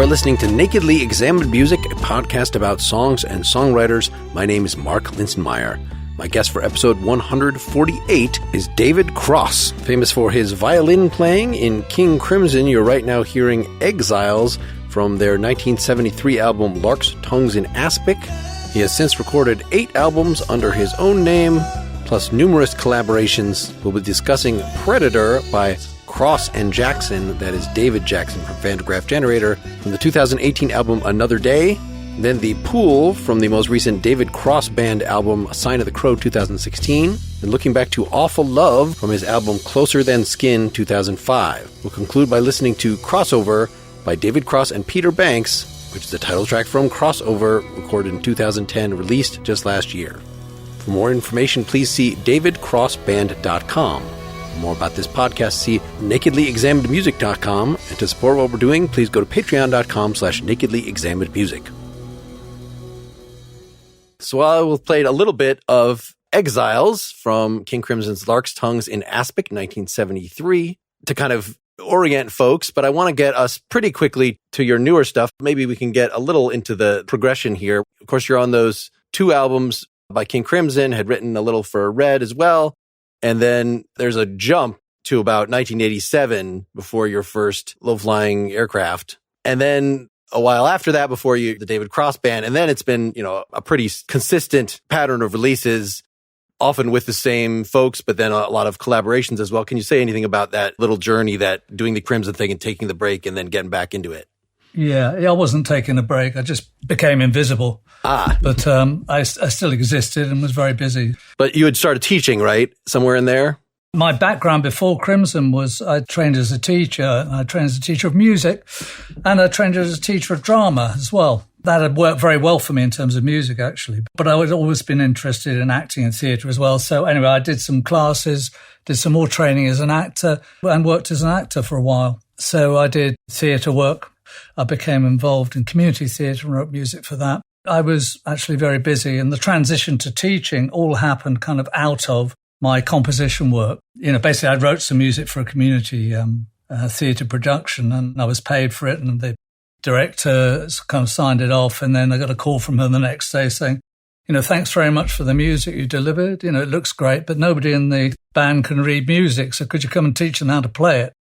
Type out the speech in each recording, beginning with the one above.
are listening to Nakedly Examined Music, a podcast about songs and songwriters. My name is Mark Linsenmeyer. My guest for episode 148 is David Cross. Famous for his violin playing in King Crimson, you're right now hearing Exiles from their 1973 album Larks Tongues in Aspic. He has since recorded 8 albums under his own name, plus numerous collaborations. We'll be discussing Predator by Cross and Jackson, that is David Jackson from Vandergraaf Generator, from the 2018 album Another Day. Then The Pool from the most recent David Cross Band album Sign of the Crow 2016. And looking back to Awful Love from his album Closer Than Skin 2005. We'll conclude by listening to Crossover by David Cross and Peter Banks, which is the title track from Crossover, recorded in 2010, released just last year. For more information, please see davidcrossband.com. For more about this podcast, see nakedlyexaminedmusic.com. And to support what we're doing, please go to patreon.com/nakedlyexaminedmusic. So I will play a little bit of Exiles from King Crimson's Larks Tongues in Aspic, 1973, to kind of orient folks, but I want to get us pretty quickly to your newer stuff. Maybe we can get a little into the progression here. Of course, you're on those 2 albums by King Crimson, had written a little for Red as well. And then there's a jump to about 1987 before your first low-flying aircraft. And then a while after that, before the David Cross Band. And then it's been, a pretty consistent pattern of releases, often with the same folks, but then a lot of collaborations as well. Can you say anything about that little journey, that doing the Crimson thing and taking the break and then getting back into it? Yeah, I wasn't taking a break. I just became invisible. But I still existed and was very busy. But you had started teaching, right? Somewhere in there? My background before Crimson was I trained as a teacher. I trained as a teacher of music, and I trained as a teacher of drama as well. That had worked very well for me in terms of music, actually. But I had always been interested in acting and theatre as well. So anyway, I did some classes, did some more training as an actor, and worked as an actor for a while. So I did theatre work. I became involved in community theatre and wrote music for that. I was actually very busy, and the transition to teaching all happened kind of out of my composition work. Basically I wrote some music for a community theatre production, and I was paid for it, and the director kind of signed it off, and then I got a call from her the next day saying, thanks very much for the music you delivered. It looks great, but nobody in the band can read music, so could you come and teach them how to play it?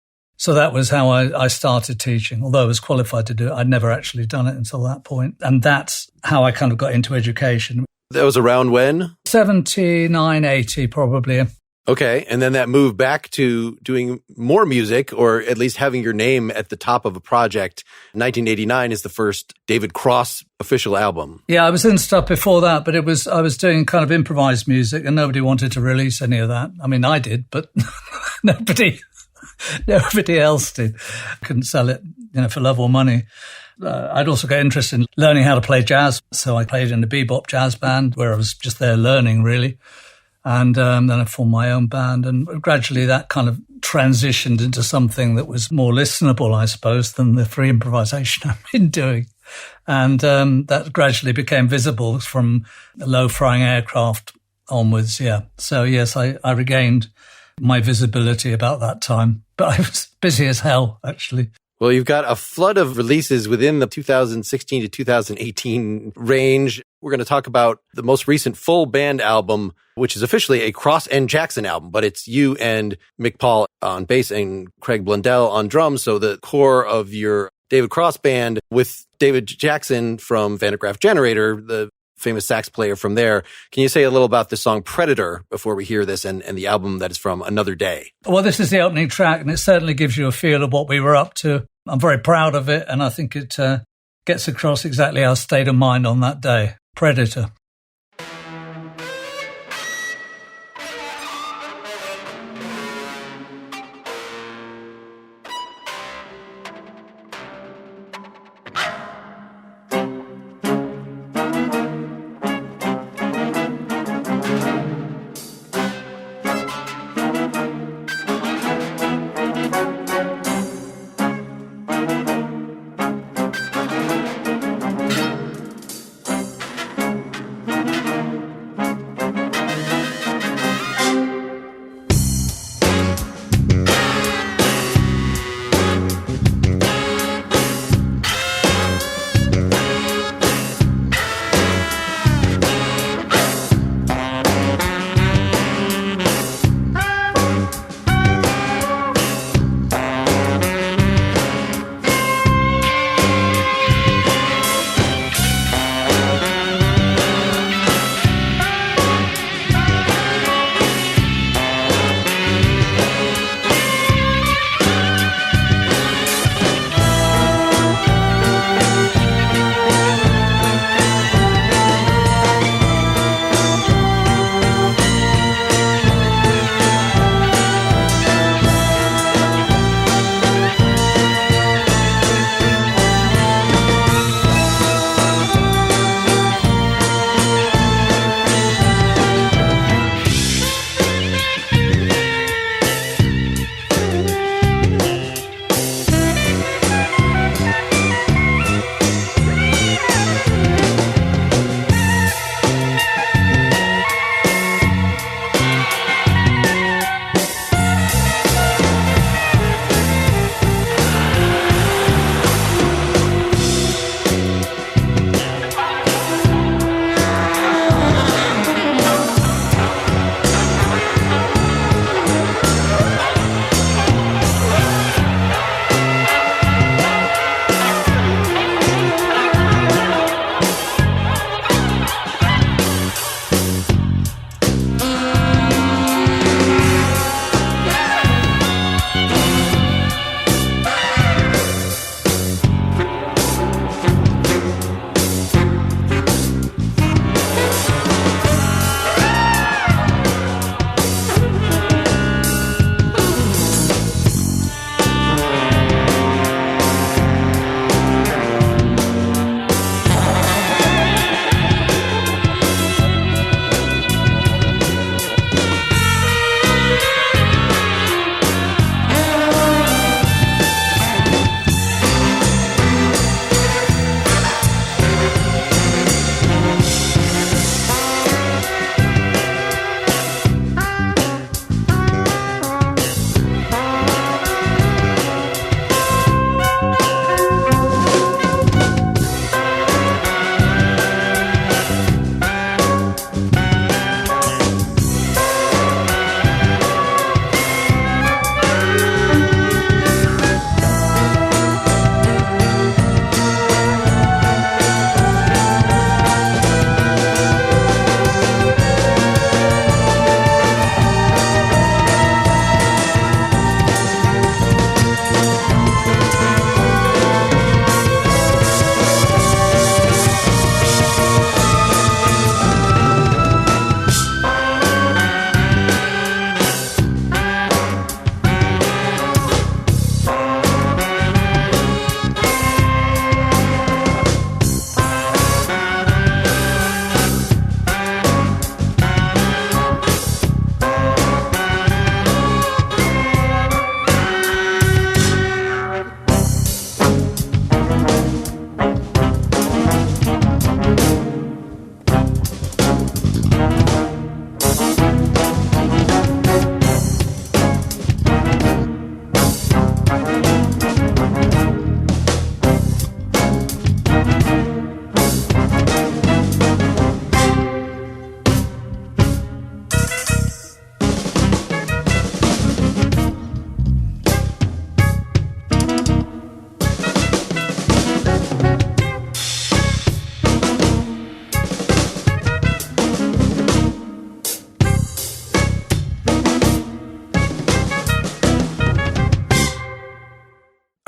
So that was how I started teaching. Although I was qualified to do it, I'd never actually done it until that point. And that's how I kind of got into education. That was around when? 79, 80 probably. Okay, and then that moved back to doing more music, or at least having your name at the top of a project. 1989 is the first David Cross official album. Yeah, I was in stuff before that, but I was doing kind of improvised music, and nobody wanted to release any of that. I mean, I did, but nobody else did. Couldn't sell it, for love or money. I'd also got interested in learning how to play jazz. So I played in a bebop jazz band where I was just there learning, really. And then I formed my own band. And gradually that kind of transitioned into something that was more listenable, I suppose, than the free improvisation I've been doing. And that gradually became visible from low-flying aircraft onwards, yeah. So, yes, I regained my visibility about that time. But I was busy as hell, actually. Well, you've got a flood of releases within the 2016 to 2018 range. We're going to talk about the most recent full band album, which is officially a Cross and Jackson album, but it's you and Mick Paul on bass and Craig Blundell on drums. So the core of your David Cross band with David Jackson from Vandergraaf Generator, the famous sax player from there. Can you say a little about the song Predator before we hear this and the album that is from Another Day? Well, this is the opening track, and it certainly gives you a feel of what we were up to. I'm very proud of it, and I think it gets across exactly our state of mind on that day. Predator.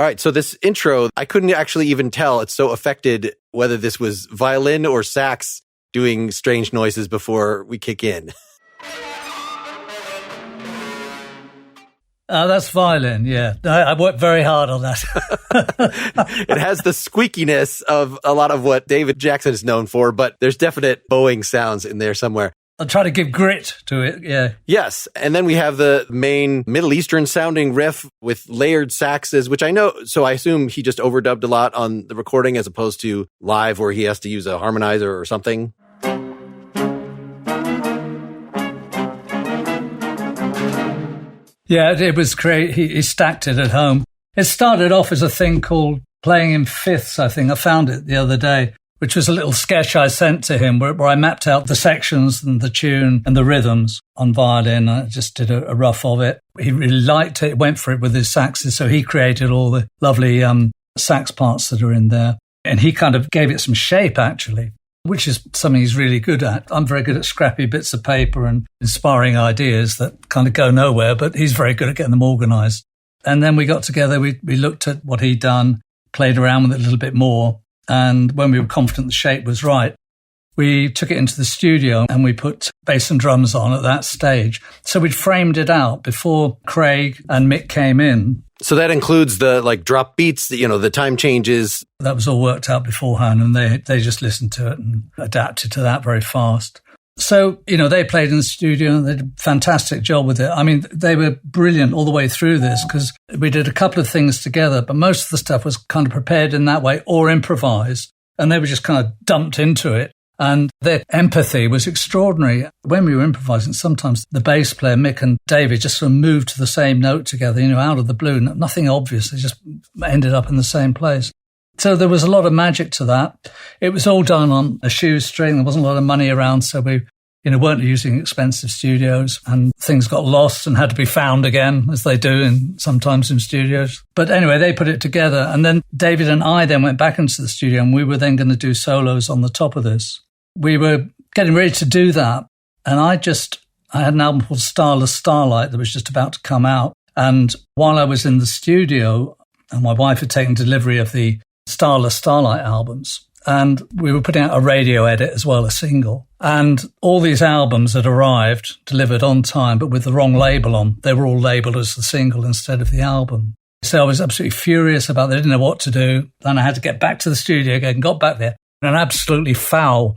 All right, so this intro, I couldn't actually even tell. It's so affected whether this was violin or sax doing strange noises before we kick in. That's violin, yeah. I worked very hard on that. It has the squeakiness of a lot of what David Jackson is known for, but there's definite bowing sounds in there somewhere. I'll try to give grit to it, yeah. Yes, and then we have the main Middle Eastern sounding riff with layered saxes, which I know, so I assume he just overdubbed a lot on the recording as opposed to live where he has to use a harmonizer or something. Yeah, it was great. He stacked it at home. It started off as a thing called playing in fifths, I think. I found it the other day, which was a little sketch I sent to him where I mapped out the sections and the tune and the rhythms on violin. I just did a rough of it. He really liked it, went for it with his saxes, so he created all the lovely sax parts that are in there. And he kind of gave it some shape, actually, which is something he's really good at. I'm very good at scrappy bits of paper and inspiring ideas that kind of go nowhere, but he's very good at getting them organised. And then we got together, we looked at what he'd done, played around with it a little bit more. And when we were confident the shape was right, we took it into the studio and we put bass and drums on at that stage. So we'd framed it out before Craig and Mick came in. So that includes the drop beats, the time changes. That was all worked out beforehand, and they just listened to it and adapted to that very fast. So, they played in the studio and they did a fantastic job with it. I mean, they were brilliant all the way through this because we did a couple of things together, but most of the stuff was kind of prepared in that way or improvised, and they were just kind of dumped into it. And their empathy was extraordinary. When we were improvising, sometimes the bass player, Mick and David, just sort of moved to the same note together, out of the blue. Nothing obvious. They just ended up in the same place. So there was a lot of magic to that. It was all done on a shoestring. There wasn't a lot of money around, so we weren't using expensive studios, and things got lost and had to be found again, as they do sometimes in studios. But anyway, they put it together. And then David and I then went back into the studio, and we were then going to do solos on the top of this. We were getting ready to do that, and I had an album called Starless Starlight that was just about to come out. And while I was in the studio, and my wife had taken delivery of the Starless Starlight albums, and we were putting out a radio edit as well, a single. And all these albums had arrived, delivered on time, but with the wrong label on. They were all labelled as the single instead of the album. So I was absolutely furious about that. I didn't know what to do. Then I had to get back to the studio again, got back there. An absolutely foul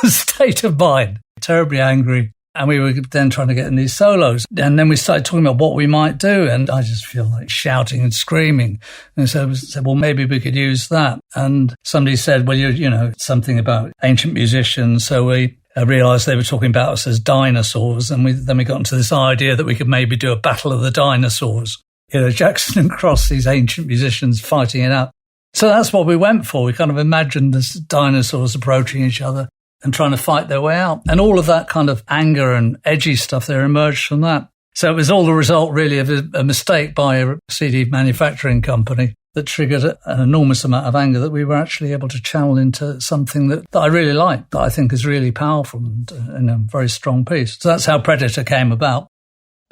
state of mind, terribly angry. And we were then trying to get in these solos. And then we started talking about what we might do. And I just feel like shouting and screaming. And so I said, well, maybe we could use that. And somebody said, well, something about ancient musicians. So we realised they were talking about us as dinosaurs. And then we got into this idea that we could maybe do a battle of the dinosaurs. Jackson and Cross, these ancient musicians fighting it out. So that's what we went for. We kind of imagined the dinosaurs approaching each other and trying to fight their way out. And all of that kind of anger and edgy stuff there emerged from that. So it was all the result really of a mistake by a CD manufacturing company that triggered an enormous amount of anger that we were actually able to channel into something that I really like, that I think is really powerful and a very strong piece. So that's how Predator came about.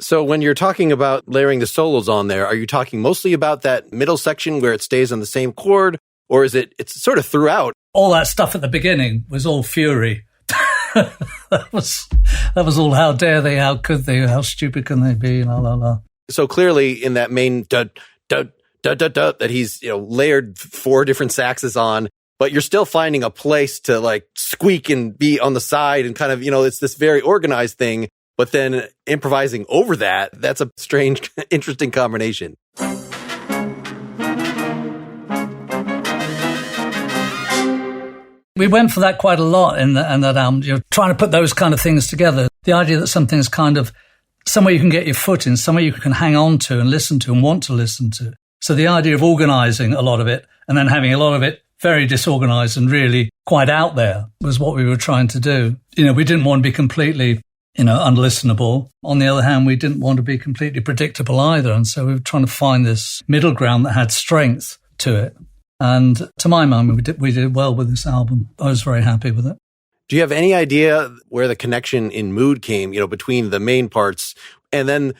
So when you're talking about layering the solos on there, are you talking mostly about that middle section where it stays on the same chord, or is it's sort of throughout? All that stuff at the beginning was all fury. that was all how dare they, how could they, how stupid can they be, la la la. So clearly in that main dud dud dud dud dud that he's layered 4 different saxes on, but you're still finding a place to squeak and be on the side and kind of it's this very organized thing. But then improvising over that's a strange, interesting combination. We went for that quite a lot in that album, trying to put those kind of things together. The idea that something's kind of somewhere you can get your foot in, somewhere you can hang on to and listen to and want to listen to. So the idea of organising a lot of it and then having a lot of it very disorganised and really quite out there was what we were trying to do. We didn't want to be completely unlistenable. On the other hand, we didn't want to be completely predictable either. And so we were trying to find this middle ground that had strength to it. And to my mind, we did well with this album. I was very happy with it. Do you have any idea where the connection in mood came, between the main parts and then...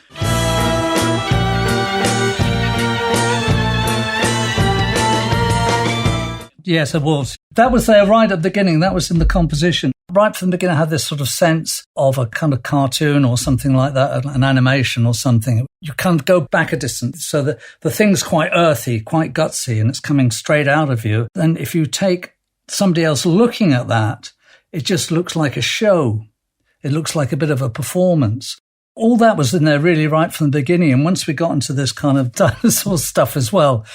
Yes, it was. That was there right at the beginning. That was in the composition. Right from the beginning, I had this sort of sense of a kind of cartoon or something like that, an animation or something. You kind of go back a distance so that the thing's quite earthy, quite gutsy, and it's coming straight out of you. And if you take somebody else looking at that, it just looks like a show. It looks like a bit of a performance. All that was in there really right from the beginning. And once we got into this kind of dinosaur stuff as well,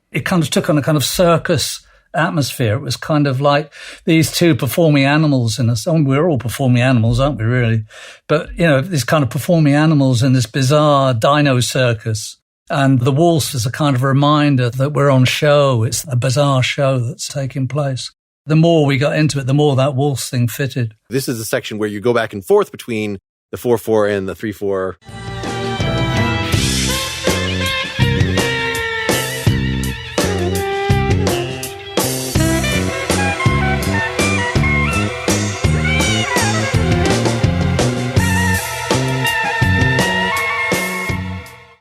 it kind of took on a kind of circus atmosphere. It was kind of like these two performing animals in us. I mean, we're all performing animals, aren't we, really? But, these kind of performing animals in this bizarre dino circus. And the waltz is a kind of reminder that we're on show. It's a bizarre show that's taking place. The more we got into it, the more that waltz thing fitted. This is a section where you go back and forth between the 4/4 and the 3/4.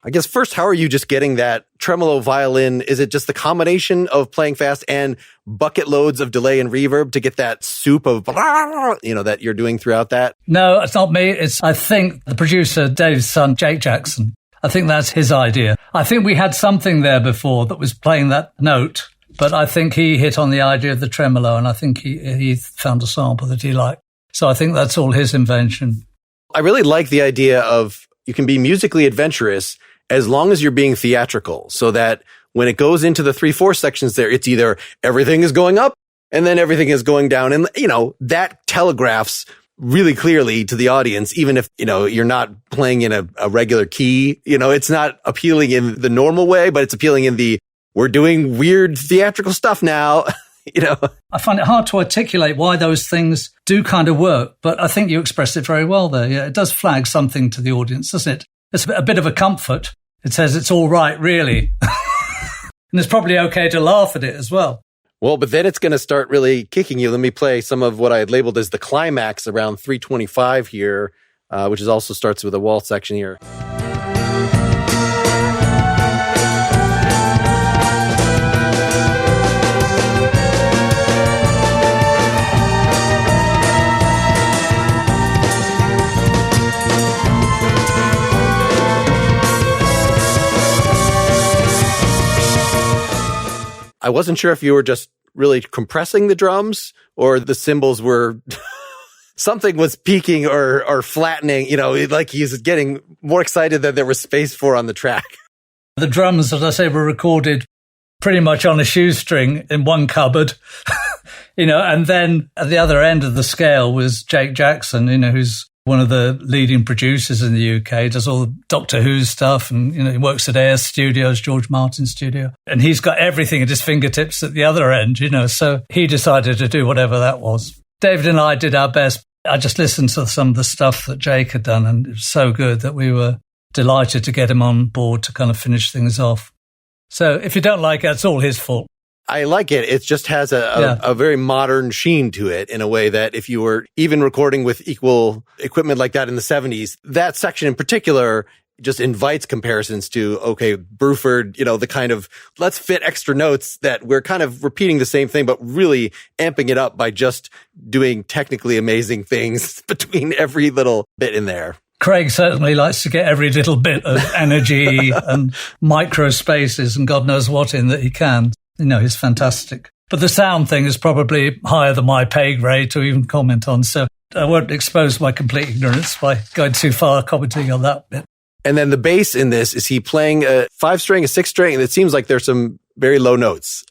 I guess first, how are you just getting that tremolo violin? Is it just the combination of playing fast and bucket loads of delay and reverb to get that soup of, that you're doing throughout that? No, it's not me. It's, I think, the producer, Dave's son, Jake Jackson. I think that's his idea. I think we had something there before that was playing that note, but I think he hit on the idea of the tremolo, and I think he found a sample that he liked. So I think that's all his invention. I really like the idea of you can be musically adventurous as long as you're being theatrical, so that when it goes into the 3/4 sections there, it's either everything is going up and then everything is going down. And, that telegraphs really clearly to the audience, even if, you're not playing in a regular key. It's not appealing in the normal way, but it's appealing in the, we're doing weird theatrical stuff now. I find it hard to articulate why those things do kind of work, but I think you expressed it very well there. Yeah, it does flag something to the audience, doesn't it? It's a bit of a comfort. It says it's all right, really. And it's probably okay to laugh at it as well. Well, but then it's going to start really kicking you. Let me play some of what I had labeled as the climax around 3:25 here, which is also starts with a waltz section here. I wasn't sure if you were just really compressing the drums or the cymbals were something was peaking or flattening, like he's getting more excited than there was space for on the track. The drums, as I say, were recorded pretty much on a shoestring in one cupboard, and then at the other end of the scale was Jake Jackson, who's one of the leading producers in the UK, does all the Doctor Who stuff, and he works at Air Studios, George Martin's studio, and he's got everything at his fingertips at the other end, so he decided to do whatever that was. David and I did our best. I just listened to some of the stuff that Jake had done, and it was so good that we were delighted to get him on board to kind of finish things off. So if you don't like it, it's all his fault. I like it. It just has a very modern sheen to it in a way that if you were even recording with equal equipment like that in the 70s, that section in particular just invites comparisons to, okay, Bruford, the kind of let's fit extra notes that we're kind of repeating the same thing, but really amping it up by just doing technically amazing things between every little bit in there. Craig certainly likes to get every little bit of energy and micro spaces and God knows what in that he can. He's fantastic. But the sound thing is probably higher than my pay grade to even comment on. So I won't expose my complete ignorance by going too far commenting on that bit. And then the bass in this, is he playing a 5-string, a 6-string? And it seems like there's some very low notes.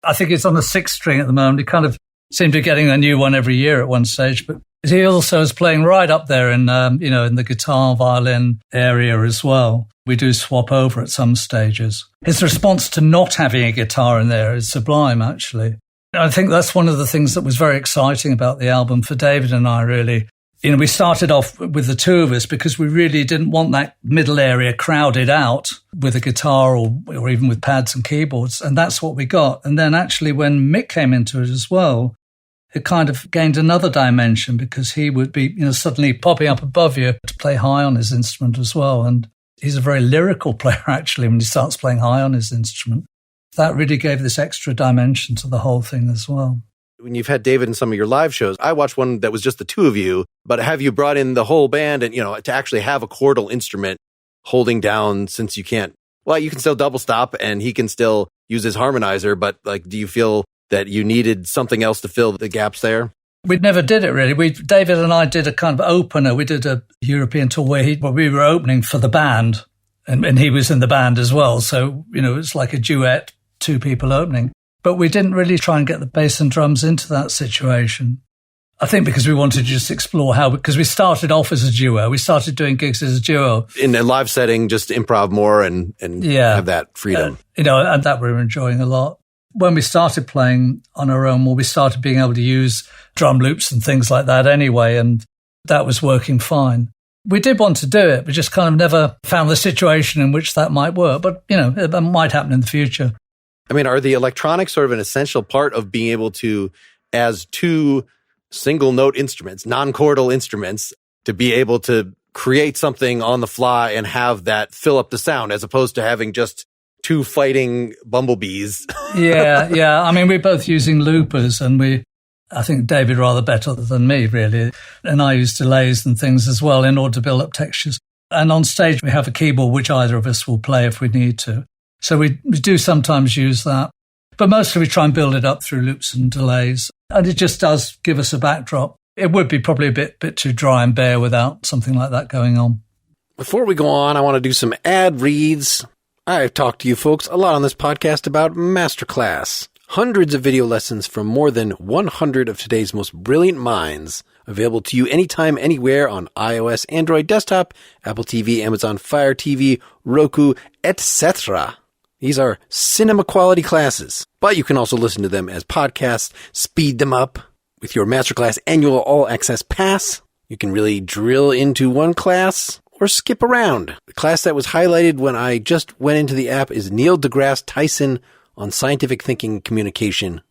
I think it's on the 6th string at the moment. He kind of seemed to be getting a new one every year at one stage. But he also is playing right up there in, in the guitar, violin area as well. We do swap over at some stages. His response to not having a guitar in there is sublime, actually. I think that's one of the things that was very exciting about the album for David and I, really. We started off with the two of us because we really didn't want that middle area crowded out with a guitar or even with pads and keyboards. And that's what we got. And then actually when Mick came into it as well, it kind of gained another dimension because he would be, suddenly popping up above you to play high on his instrument as well. And he's a very lyrical player, actually, when he starts playing high on his instrument. that really gave this extra dimension to the whole thing as well. When you've had David in some of your live shows, I watched one that was just the two of you, but have you brought in the whole band and, to actually have a chordal instrument holding down, since you can't, you can still double stop and he can still use his harmonizer, but do you feel that you needed something else to fill the gaps there? We never did it really. David and I did a kind of opener. We did a European tour where we were opening for the band and he was in the band as well. So, it's like a duet, two people opening. But we didn't really try and get the bass and drums into that situation. I think because we wanted to just explore because we started off as a duo. We started doing gigs as a duo. In a live setting, just improv more and have that freedom. And that we were enjoying a lot. When we started playing on our own, we started being able to use drum loops and things like that anyway, and that was working fine. We did want to do it, but just kind of never found the situation in which that might work. But, it might happen in the future. I mean, are the electronics sort of an essential part of being able to, as two single-note instruments, non-chordal instruments, to be able to create something on the fly and have that fill up the sound, as opposed to having just two fighting bumblebees? Yeah. I mean, we're both using loopers, and I think David rather better than me, really. And I use delays and things as well in order to build up textures. And on stage, we have a keyboard which either of us will play if we need to. So we do sometimes use that. But mostly we try and build it up through loops and delays. And it just does give us a backdrop. It would be probably a bit too dry and bare without something like that going on. Before we go on, I want to do some ad reads. I've talked to you folks a lot on this podcast about Masterclass. Hundreds of video lessons from more than 100 of today's most brilliant minds. Available to you anytime, anywhere on iOS, Android desktop, Apple TV, Amazon Fire TV, Roku, etc. These are cinema quality classes, but you can also listen to them as podcasts, speed them up. With your Masterclass annual all-access pass, you can really drill into one class or skip around. The class that was highlighted when I just went into the app is Neil deGrasse Tyson on scientific thinking and communication,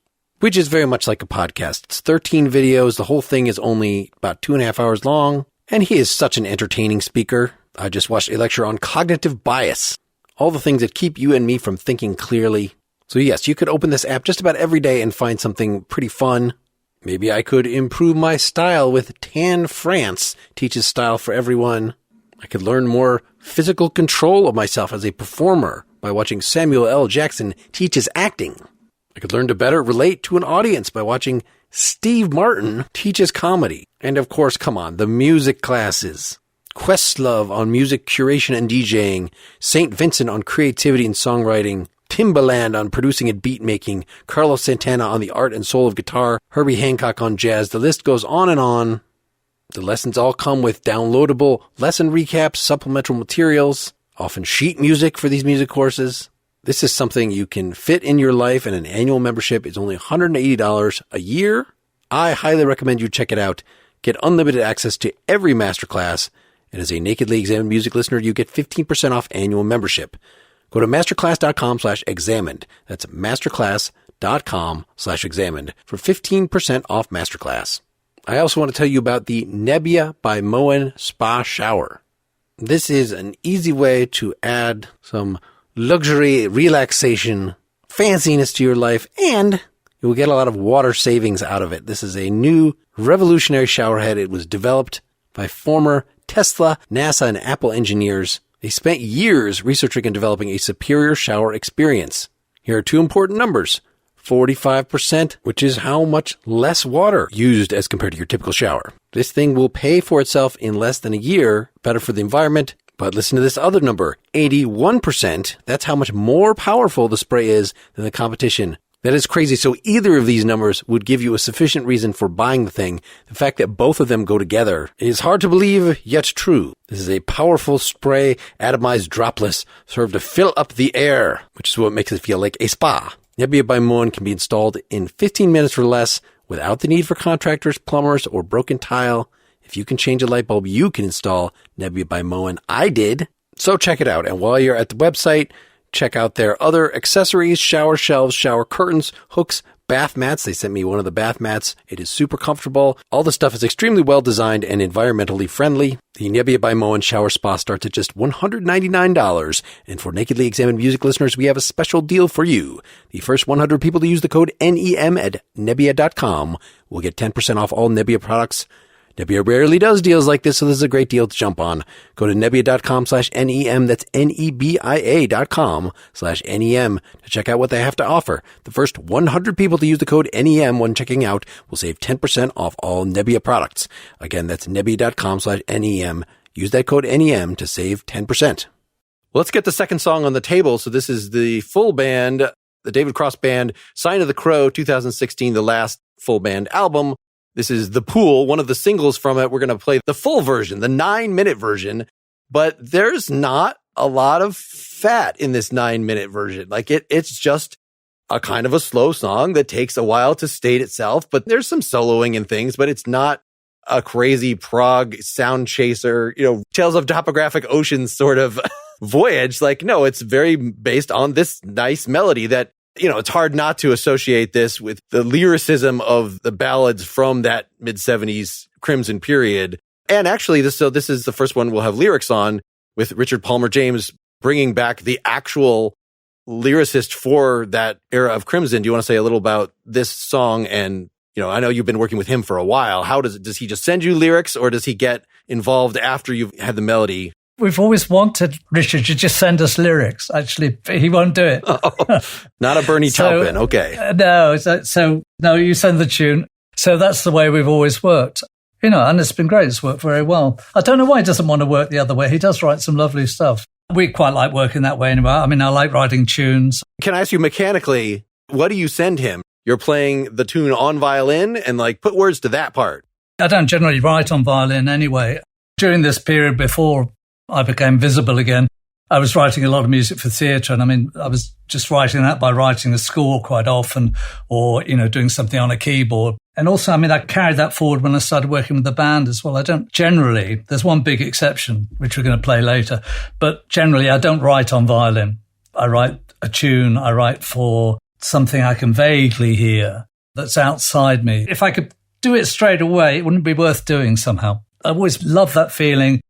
which is very much like a podcast. It's 13 videos. The whole thing is only about 2.5 hours long, and he is such an entertaining speaker. I just watched a lecture on cognitive bias, all the things that keep you and me from thinking clearly. So yes, you could open this app just about every day and find something pretty fun. Maybe I could improve my style with Tan France, teaches style for everyone. I could learn more physical control of myself as a performer by watching Samuel L. Jackson teaches acting. I could learn to better relate to an audience by watching Steve Martin teaches comedy. And of course, come on, the music classes. Questlove on music curation and DJing, St. Vincent on creativity and songwriting, Timbaland on producing and beat making, Carlos Santana on the art and soul of guitar, Herbie Hancock on jazz. The list goes on and on. The lessons all come with downloadable lesson recaps, supplemental materials, often sheet music for these music courses. This is something you can fit in your life, and an annual membership is only $180 a year. I highly recommend you check it out. Get unlimited access to every masterclass, and as a Nakedly Examined Music listener, you get 15% off annual membership. Go to masterclass.com/examined. That's masterclass.com/examined for 15% off Masterclass. I also want to tell you about the Nebbia by Moen Spa Shower. This is an easy way to add some luxury, relaxation, fanciness to your life, and you will get a lot of water savings out of it. This is a new revolutionary shower head. It was developed by former Tesla, NASA, and Apple engineers. They spent years researching and developing a superior shower experience. Here are two important numbers. 45%, which is how much less water used as compared to your typical shower. This thing will pay for itself in less than a year, better for the environment. But listen to this other number, 81%. That's how much more powerful the spray is than the competition. That is crazy. So either of these numbers would give you a sufficient reason for buying the thing. The fact that both of them go together is hard to believe, yet true. This is a powerful spray, atomized droplets, served to fill up the air, which is what makes it feel like a spa. Nebbia by Moen can be installed in 15 minutes or less without the need for contractors, plumbers, or broken tile. If you can change a light bulb, you can install Nebbia by Moen. I did. So check it out. And while you're at the website, check out their other accessories, shower shelves, shower curtains, hooks, bath mats. They sent me one of the bath mats. It is super comfortable. All the stuff is extremely well designed and environmentally friendly. The Nebbia by Moen shower spa starts at just $199. And for Nakedly Examined Music listeners, we have a special deal for you. The first 100 people to use the code NEM at Nebbia.com will get 10% off all Nebbia products. Nebbia rarely does deals like this, so this is a great deal to jump on. Go to Nebbia.com/NEM. That's NEBIA.com/NEM to check out what they have to offer. The first 100 people to use the code NEM when checking out will save 10% off all Nebbia products. Again, that's Nebbia.com/NEM. Use that code NEM to save 10%. Let's get the second song on the table. So this is the full band, the David Cross Band, Sign of the Crow, 2016, the last full band album. This is The Pool, one of the singles from it. We're going to play the full version, the 9-minute version, but there's not a lot of fat in this 9-minute version. Like it's just a kind of a slow song that takes a while to state itself, but there's some soloing and things, but it's not a crazy prog sound chaser, Tales of Topographic Oceans sort of voyage. Like, no, it's very based on this nice melody that, it's hard not to associate this with the lyricism of the ballads from that mid-70s Crimson period. And actually, this is the first one we'll have lyrics on, with Richard Palmer James bringing back the actual lyricist for that era of Crimson. Do you want to say a little about this song? And, I know you've been working with him for a while. How does he just send you lyrics, or does he get involved after you've had the melody? We've always wanted Richard to just send us lyrics. Actually, he won't do it. Oh, not a Bernie Taupin. Okay. No, no, you send the tune. So that's the way we've always worked. And it's been great. It's worked very well. I don't know why he doesn't want to work the other way. He does write some lovely stuff. We quite like working that way anyway. I mean, I like writing tunes. Can I ask you mechanically, what do you send him? You're playing the tune on violin and put words to that part. I don't generally write on violin anyway. During this period before I became visible again, I was writing a lot of music for theatre. And I was just writing that by writing a score quite often, or, doing something on a keyboard. And also, I carried that forward when I started working with the band as well. I don't generally, there's one big exception, which we're going to play later, but generally I don't write on violin. I write a tune, I write for something I can vaguely hear that's outside me. If I could do it straight away, it wouldn't be worth doing somehow. I always love that feeling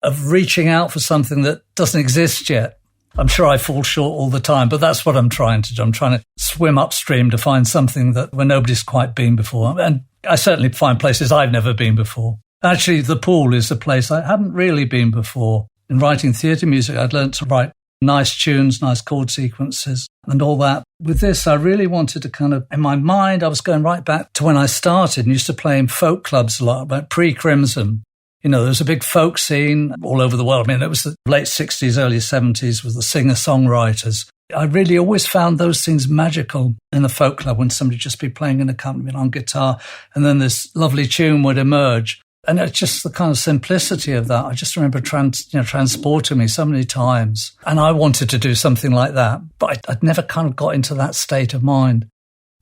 of reaching out for something that doesn't exist yet. I'm sure I fall short all the time, but that's what I'm trying to do. I'm trying to swim upstream to find something where nobody's quite been before. And I certainly find places I've never been before. Actually, the Pool is a place I hadn't really been before. In writing theatre music, I'd learned to write nice tunes, nice chord sequences and all that. With this, I really wanted to in my mind, I was going right back to when I started and used to play in folk clubs a lot, about pre-Crimson. There was a big folk scene all over the world. It was the late 60s, early 70s with the singer-songwriters. I really always found those things magical in the folk club when somebody would just be playing an accompaniment on guitar and then this lovely tune would emerge. And it's just the kind of simplicity of that. I just remember transporting me so many times. And I wanted to do something like that, but I'd never got into that state of mind.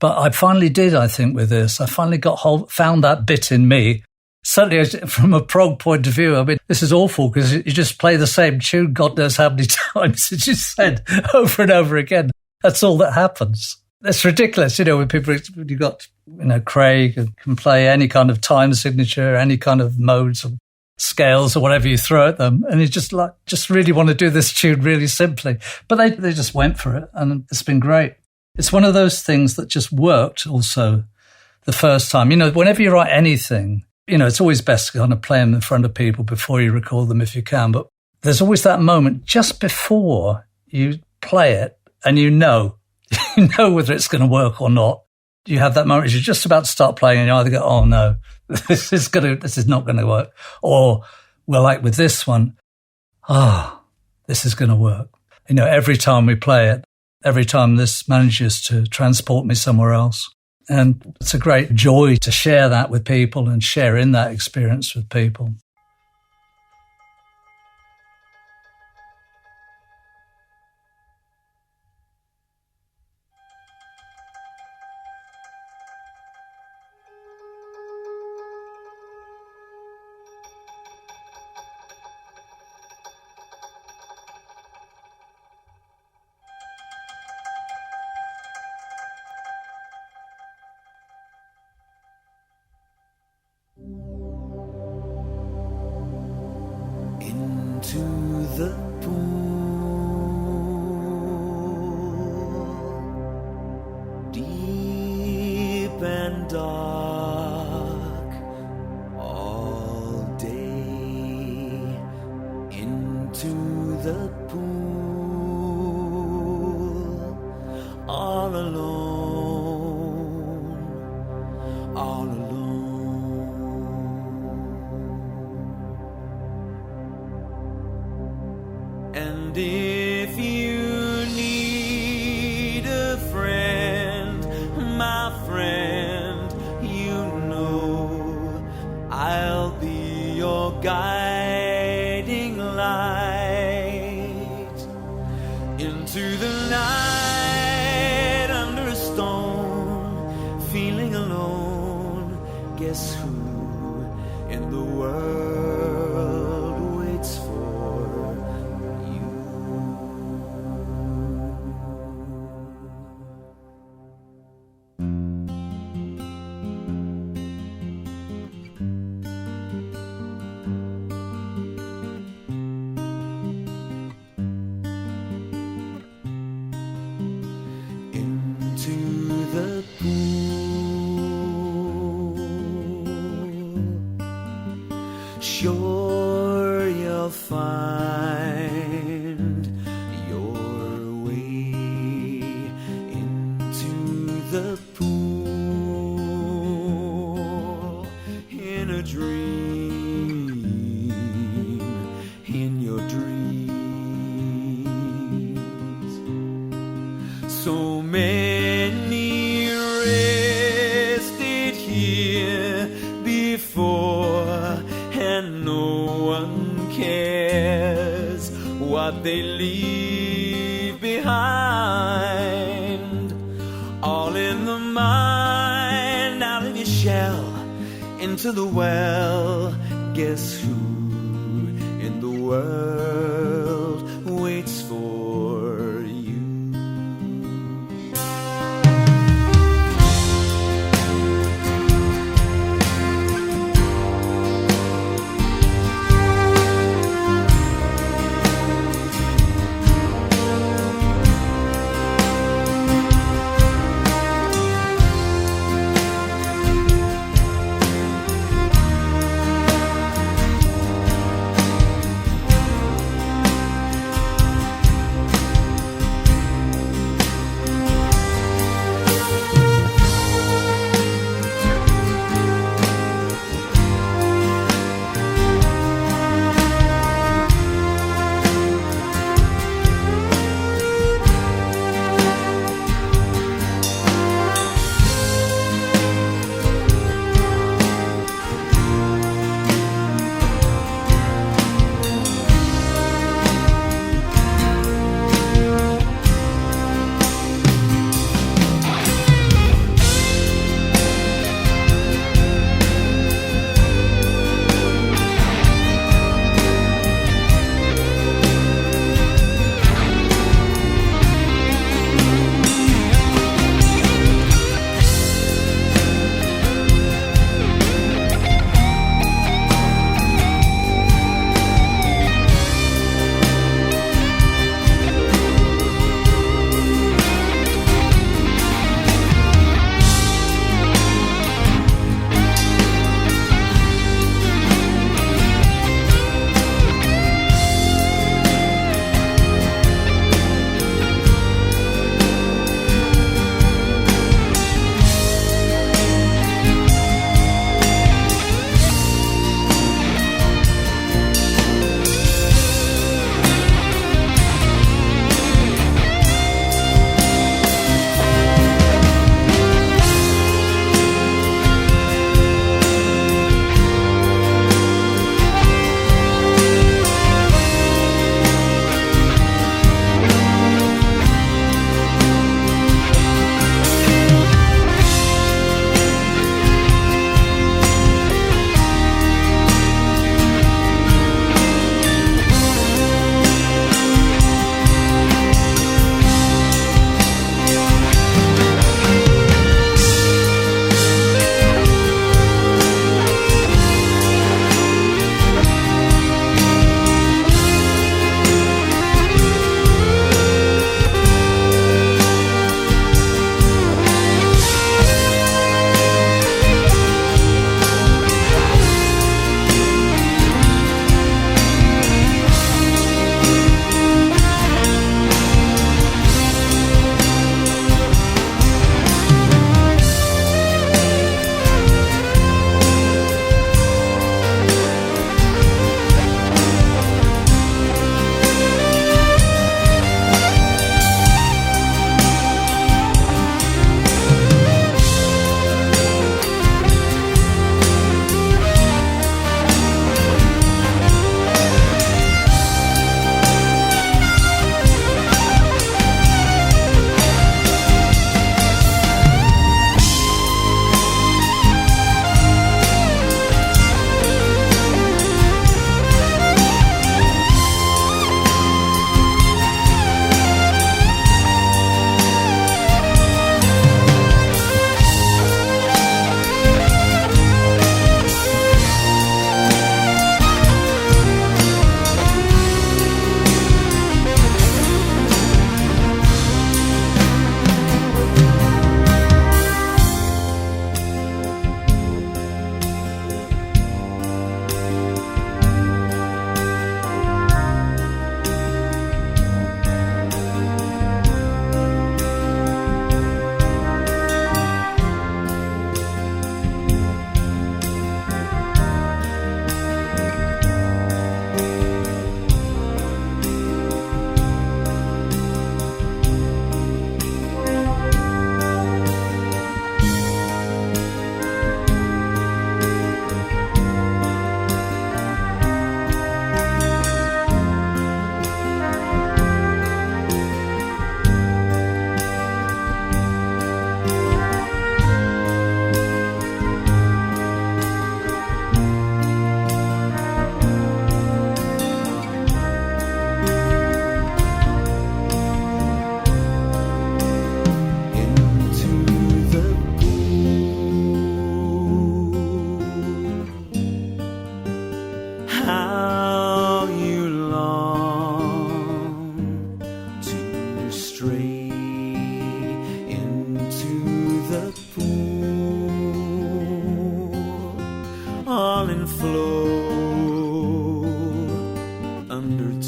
But I finally did, I think, with this. I finally found that bit in me. Certainly, from a prog point of view, this is awful because you just play the same tune God knows how many times, as you said, over and over again. That's all that happens. It's ridiculous, when you've got, Craig who can play any kind of time signature, any kind of modes or scales or whatever you throw at them. And you just really want to do this tune really simply. But they just went for it and it's been great. It's one of those things that just worked also the first time. Whenever you write anything, it's always best to play them in front of people before you record them if you can. But there's always that moment just before you play it and you know whether it's going to work or not. You have that moment as you're just about to start playing and you either go, oh no, this is not going to work. Or, well, like with this one, this is going to work. Every time we play it, every time this manages to transport me somewhere else. And it's a great joy to share that with people and share in that experience with people. into the pool, deep and dark, all day, into the pool, all alone, all alone. And if you need a friend, my friend, you know I'll be your guiding light into the night under a stone, feeling alone. Guess who in the world waits for you? Into the pool, sure you'll find your way into the pool in a dream, in your dreams. So many rested here before, and no one cares what they leave behind. All in the mind, out of your shell, into the well. Guess who in the world waits for you?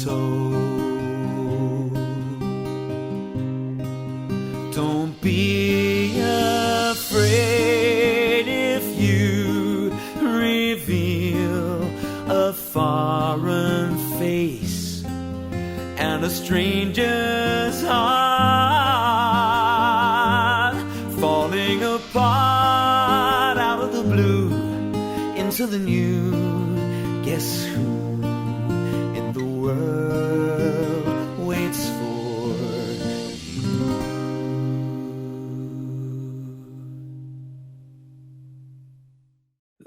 told. Don't be afraid if you reveal a foreign face and a stranger's heart falling apart out of the blue into the new. Guess who in the world waits for you?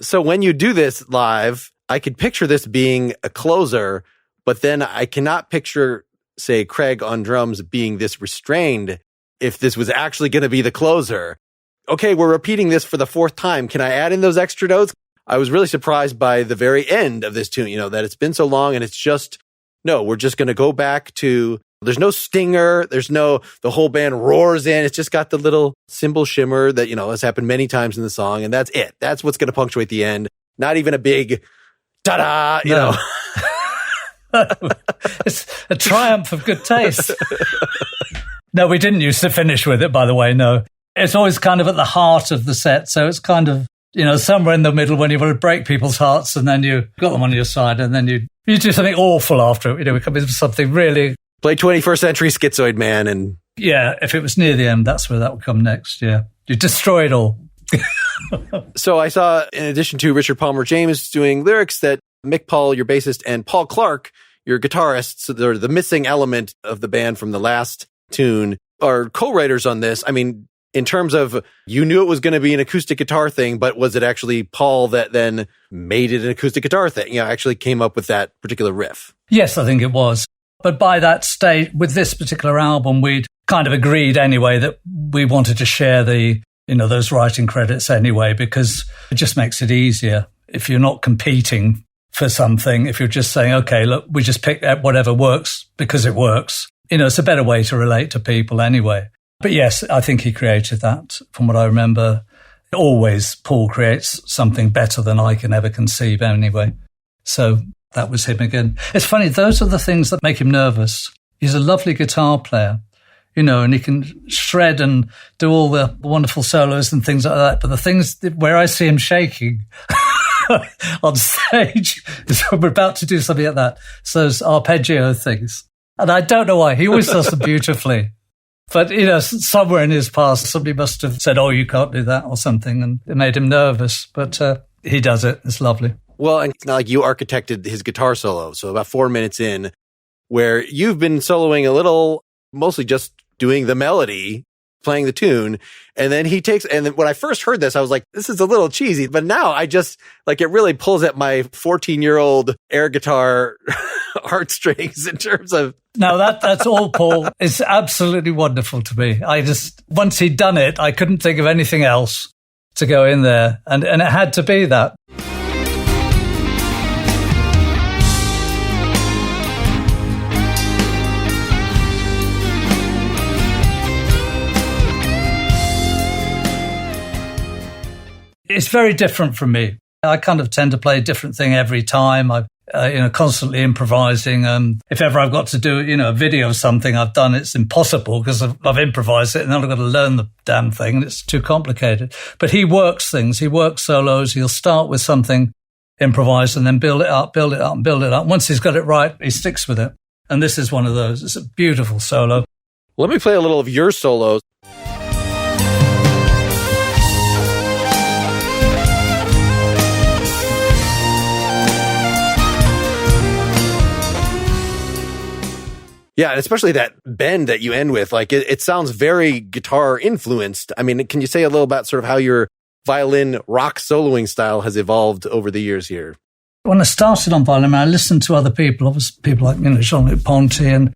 So when you do this live, I could picture this being a closer, but then I cannot picture, say, Craig on drums being this restrained if this was actually going to be the closer. Okay, we're repeating this for the fourth time. Can I add in those extra notes? I was really surprised by the very end of this tune, that it's been so long and it's just, no, we're just going to go back to, there's no stinger. There's no, the whole band roars in. It's just got the little cymbal shimmer that, has happened many times in the song. And that's it. That's what's going to punctuate the end. Not even a big ta-da, No. It's a triumph of good taste. No, we didn't used to finish with it, by the way, no. It's always kind of at the heart of the set. So it's kind of, somewhere in the middle when you want to break people's hearts and then you got them on your side and then you do something awful after it. We come into something really... Play 21st Century Schizoid Man and... Yeah, if it was near the end, that's where that would come next, yeah. You destroy it all. So I saw, in addition to Richard Palmer James doing lyrics, that Mick Paul, your bassist, and Paul Clark, your guitarist, so they're the missing element of the band from the last tune, are co-writers on this. I mean, in terms of, you knew it was going to be an acoustic guitar thing, but was it actually Paul that then made it an acoustic guitar thing? Actually came up with that particular riff. Yes, I think it was. But by that stage, with this particular album, we'd kind of agreed anyway that we wanted to share the, those writing credits anyway, because it just makes it easier. If you're not competing for something, if you're just saying, okay, look, we just pick out whatever works because it works, it's a better way to relate to people anyway. But yes, I think he created that. From what I remember, always Paul creates something better than I can ever conceive anyway. So that was him again. It's funny, those are the things that make him nervous. He's a lovely guitar player, and he can shred and do all the wonderful solos and things like that. But the things where I see him shaking on stage is when we're about to do something like that. So those arpeggio things. And I don't know why. He always does them beautifully. But, somewhere in his past, somebody must have said, oh, you can't do that or something. And it made him nervous. But he does it. It's lovely. Well, and it's not like you architected his guitar solo. So about 4 minutes in, where you've been soloing a little, mostly just doing the melody, playing the tune. And then he takes, and when I first heard this, I was like, this is a little cheesy. But now I just, it really pulls at my 14-year-old air guitar heartstrings in terms of... No, that's all, Paul. It's absolutely wonderful to me. Once he'd done it, I couldn't think of anything else to go in there. And it had to be that. It's very different from me. I kind of tend to play a different thing every time. I'm, constantly improvising. If ever I've got to do, a video of something I've done, it's impossible because I've improvised it and then I've got to learn the damn thing and it's too complicated. But he works things. He works solos. He'll start with something improvised and then build it up, build it up, and build it up. Once he's got it right, he sticks with it. And this is one of those. It's a beautiful solo. Let me play a little of your solos. Yeah, and especially that bend that you end with, it sounds very guitar influenced. I mean, can you say a little about sort of how your violin rock soloing style has evolved over the years here? When I started on violin, I listened to other people, obviously people like, Jean-Luc Ponty, and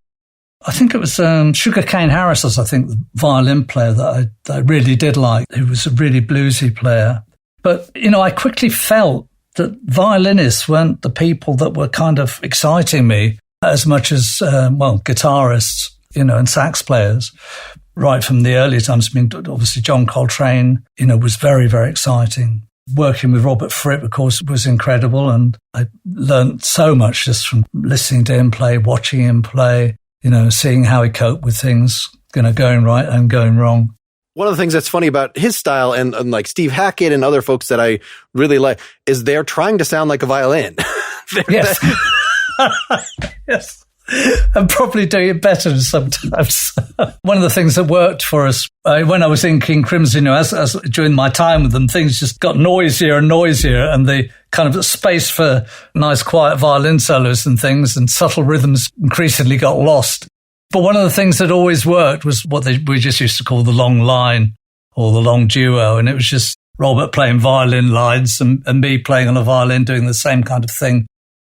I think it was Sugar Cane Harris, I think, the violin player that I really did like. He was a really bluesy player. But, I quickly felt that violinists weren't the people that were kind of exciting me as much as, guitarists, and sax players, right from the early times. I mean, obviously John Coltrane, was very, very exciting. Working with Robert Fripp, of course, was incredible. And I learned so much just from listening to him play, watching him play, seeing how he coped with things, going right and going wrong. One of the things that's funny about his style and like Steve Hackett and other folks that I really like is they're trying to sound like a violin. Yes. Yes. I'm probably doing it better sometimes. One of the things that worked for us when I was in King Crimson, as during my time with them, things just got noisier and noisier, and the kind of space for nice, quiet violin solos and things and subtle rhythms increasingly got lost. But one of the things that always worked was what we just used to call the long line or the long duo. And it was just Robert playing violin lines and me playing on a violin doing the same kind of thing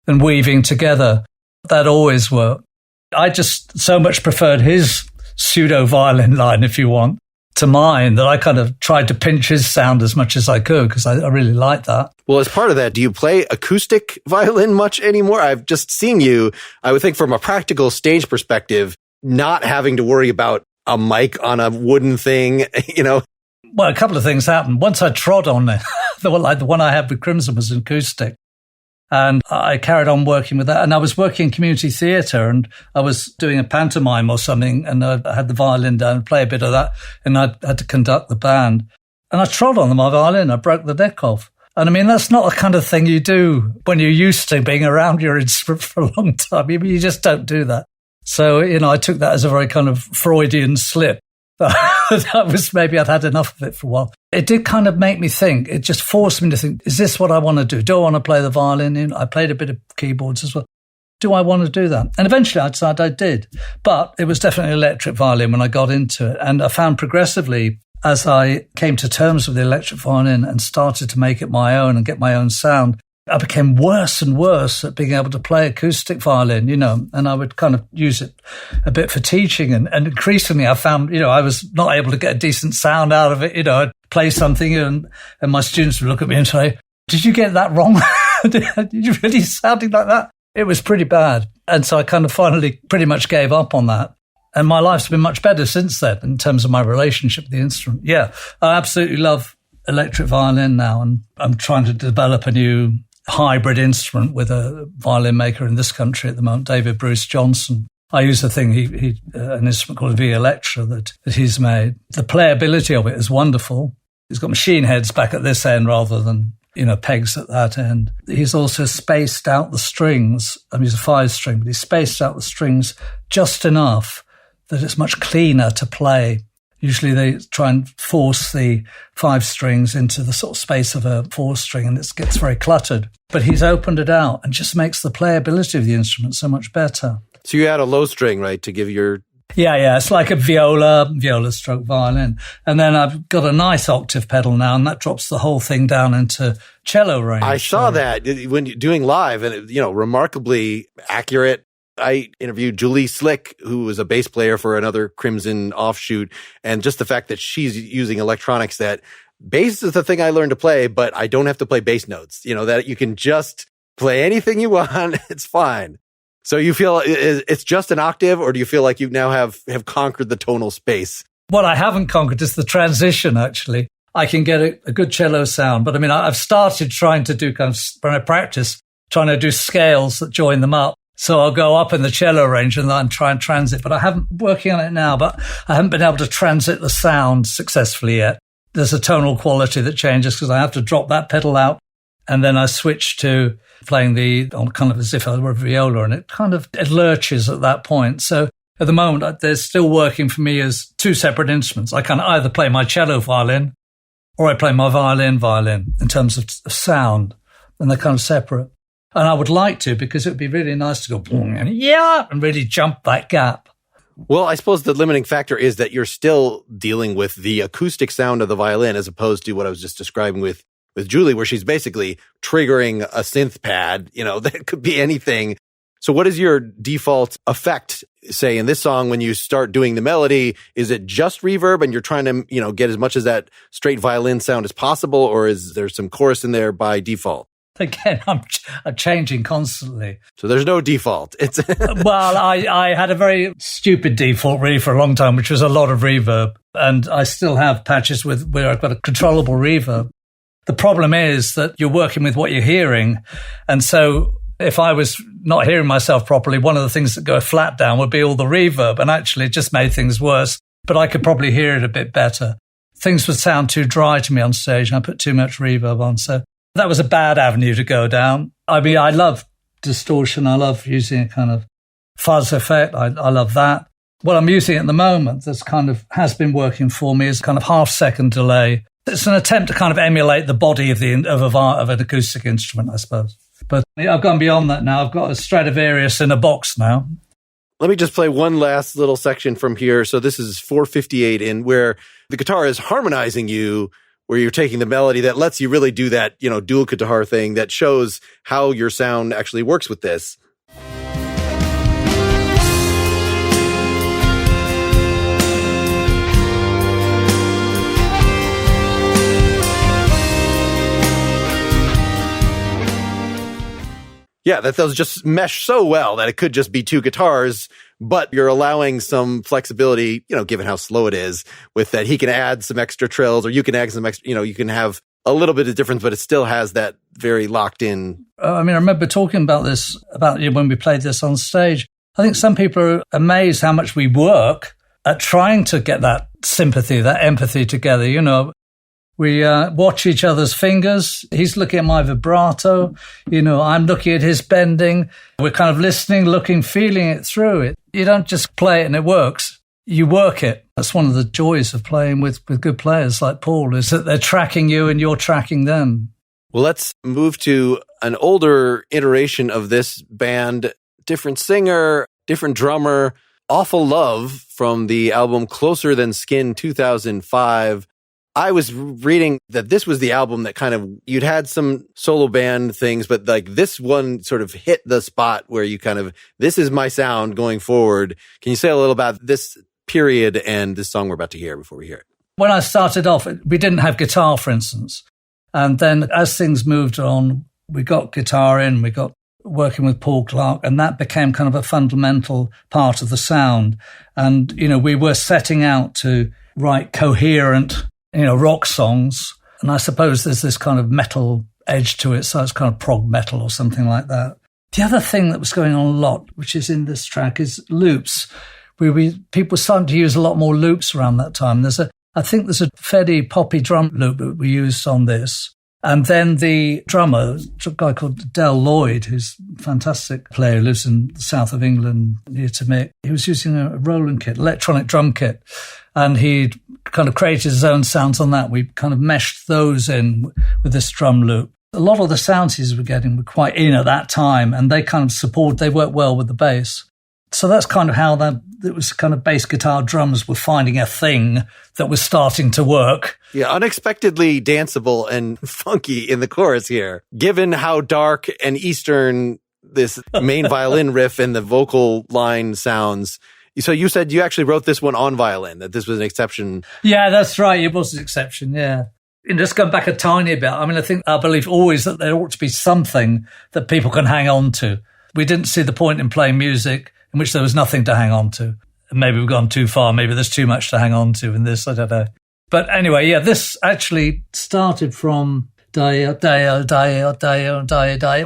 and weaving together. That always worked. I just so much preferred his pseudo violin line, if you want, to mine, that I kind of tried to pinch his sound as much as I could because I really liked that. Well, as part of that, do you play acoustic violin much anymore? I've just seen you, I would think from a practical stage perspective, not having to worry about a mic on a wooden thing, Well, a couple of things happened. Once I trod on it, the one I had with Crimson was acoustic. And I carried on working with that. And I was working in community theatre and I was doing a pantomime or something. And I had the violin down and play a bit of that. And I had to conduct the band. And I trod on my violin. I broke the neck off. And I mean, that's not the kind of thing you do when you're used to being around your instrument for a long time. You just don't do that. So, I took that as a very kind of Freudian slip. That was maybe I'd had enough of it for a while. It did kind of make me think. It just forced me to think, is this what I want to do? Do I want to play the violin? I played a bit of keyboards as well. Do I want to do that? And eventually I decided I did. But it was definitely electric violin when I got into it. And I found progressively, as I came to terms with the electric violin and started to make it my own and get my own sound, I became worse and worse at being able to play acoustic violin, and I would kind of use it a bit for teaching. And increasingly I found, I was not able to get a decent sound out of it. I'd play something and my students would look at me and say, did you get that wrong? Did you really sounding like that? It was pretty bad. And so I kind of finally pretty much gave up on that. And my life's been much better since then in terms of my relationship with the instrument. Yeah, I absolutely love electric violin now. And I'm trying to develop a new hybrid instrument with a violin maker in this country at the moment, David Bruce Johnson. I use the thing, an instrument called a V-Electra that he's made. The playability of it is wonderful. He's got machine heads back at this end rather than, pegs at that end. He's also spaced out the strings. He's a 5-string, but he's spaced out the strings just enough that it's much cleaner to play. Usually they try and force the 5 strings into the sort of space of a 4-string and it gets very cluttered. But he's opened it out and just makes the playability of the instrument so much better. So you add a low string, right, to give your... Yeah. It's like a viola stroke violin. And then I've got a nice octave pedal now and that drops the whole thing down into cello range. I saw that when you're doing live and, remarkably accurate. I interviewed Julie Slick, who was a bass player for another Crimson offshoot, and just the fact that she's using electronics that bass is the thing I learned to play, but I don't have to play bass notes, that you can just play anything you want. It's fine. So you feel it's just an octave, or do you feel like you now have conquered the tonal space? What I haven't conquered is the transition, actually. I can get a good cello sound, but I've started trying to do when I practice, trying to do scales that join them up. So I'll go up in the cello range and then try and transit, but I haven't working on it now, but I haven't been able to transit the sound successfully yet. There's a tonal quality that changes because I have to drop that pedal out and then I switch to playing on kind of as if I were a viola and it lurches at that point. So at the moment, they're still working for me as 2 separate instruments. I can either play my cello violin or I play my violin in terms of sound, and they're kind of separate. And I would like to, because it would be really nice to go, and really jump that gap. Well, I suppose the limiting factor is that you're still dealing with the acoustic sound of the violin as opposed to what I was just describing with Julie, where she's basically triggering a synth pad, that could be anything. So what is your default effect, say, in this song when you start doing the melody? Is it just reverb and you're trying to, get as much of that straight violin sound as possible, or is there some chorus in there by default? Again, I'm changing constantly. So there's no default. It's Well, I had a very stupid default really for a long time, which was a lot of reverb. And I still have patches where I've got a controllable reverb. The problem is that you're working with what you're hearing. And so if I was not hearing myself properly, one of the things that go flat down would be all the reverb. And actually it just made things worse, but I could probably hear it a bit better. Things would sound too dry to me on stage and I put too much reverb on. So that was a bad avenue to go down. I mean, I love distortion. I love using a kind of fuzz effect. I love that. What I'm using at the moment that's kind of has been working for me is kind of half-second delay. It's an attempt to kind of emulate the body of an acoustic instrument, I suppose. But I've gone beyond that now. I've got a Stradivarius in a box now. Let me just play one last little section from here. So this is 458 in where the guitar is harmonizing you, where you're taking the melody that lets you really do that, dual guitar thing that shows how your sound actually works with this. Yeah, that those just mesh so well that it could just be two guitars, but you're allowing some flexibility, given how slow it is, with that he can add some extra trills or you can add some extra, you can have a little bit of difference, but it still has that very locked in. I remember talking about this, when we played this on stage. I think some people are amazed how much we work at trying to get that sympathy, that empathy together, We watch each other's fingers. He's looking at my vibrato. I'm looking at his bending. We're kind of listening, looking, feeling it through. You don't just play it and it works. You work it. That's one of the joys of playing with good players like Paul, is that they're tracking you and you're tracking them. Well, let's move to an older iteration of this band. Different singer, different drummer. Awful Love from the album Closer Than Skin 2005. I was reading that this was the album that kind of, you'd had some solo band things, but like this one sort of hit the spot where you kind of, this is my sound going forward. Can you say a little about this period and this song we're about to hear before we hear it? When I started off, we didn't have guitar, for instance. And then as things moved on, we got guitar in, we got working with Paul Clark, and that became kind of a fundamental part of the sound. And, we were setting out to write coherent rock songs. And I suppose there's this kind of metal edge to it. So it's kind of prog metal or something like that. The other thing that was going on a lot, which is in this track, is loops. People were starting to use a lot more loops around that time. I think there's a fairly poppy drum loop that we used on this. And then the drummer, a guy called Del Lloyd, who's a fantastic player, who lives in the south of England near to me. He was using a Roland kit, electronic drum kit, and he'd kind of created his own sounds on that. We kind of meshed those in with this drum loop. A lot of the sounds he was getting were quite in at that time, and they worked well with the bass. So that's kind of how it was kind of bass guitar drums were finding a thing that was starting to work. Yeah, unexpectedly danceable and funky in the chorus here, given how dark and Eastern this main violin riff and the vocal line sounds. So you said you actually wrote this one on violin, that this was an exception. Yeah, that's right. It was an exception, yeah. And just going back a tiny bit, I believe always that there ought to be something that people can hang on to. We didn't see the point in playing music in which there was nothing to hang on to. Maybe we've gone too far. Maybe there's too much to hang on to in this. I don't know. But anyway, yeah, this actually started from It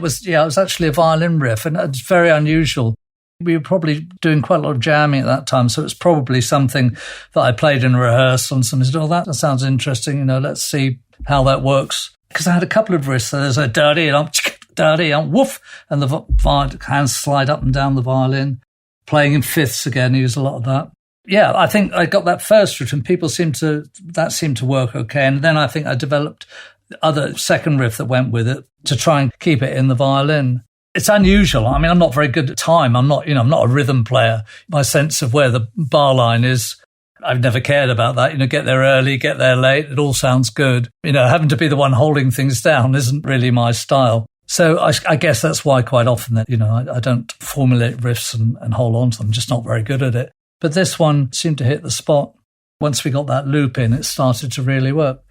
was actually a violin riff, and it's very unusual. We were probably doing quite a lot of jamming at that time, so it's probably something that I played in rehearsal, and somebody said, "Oh, that sounds interesting. Let's see how that works." Because I had a couple of riffs. So there's a dirty, woof, and the hands slide up and down the violin. Playing in fifths again, use a lot of that. Yeah, I think I got that first riff, and that seemed to work okay. And then I think I developed the other second riff that went with it to try and keep it in the violin. It's unusual. I'm not very good at time. I'm not a rhythm player. My sense of where the bar line is, I've never cared about that. Get there early, get there late. It all sounds good. Having to be the one holding things down isn't really my style. So I guess that's why quite often that, I don't formulate riffs and hold on to them. I'm just not very good at it. But this one seemed to hit the spot. Once we got that loop in, it started to really work.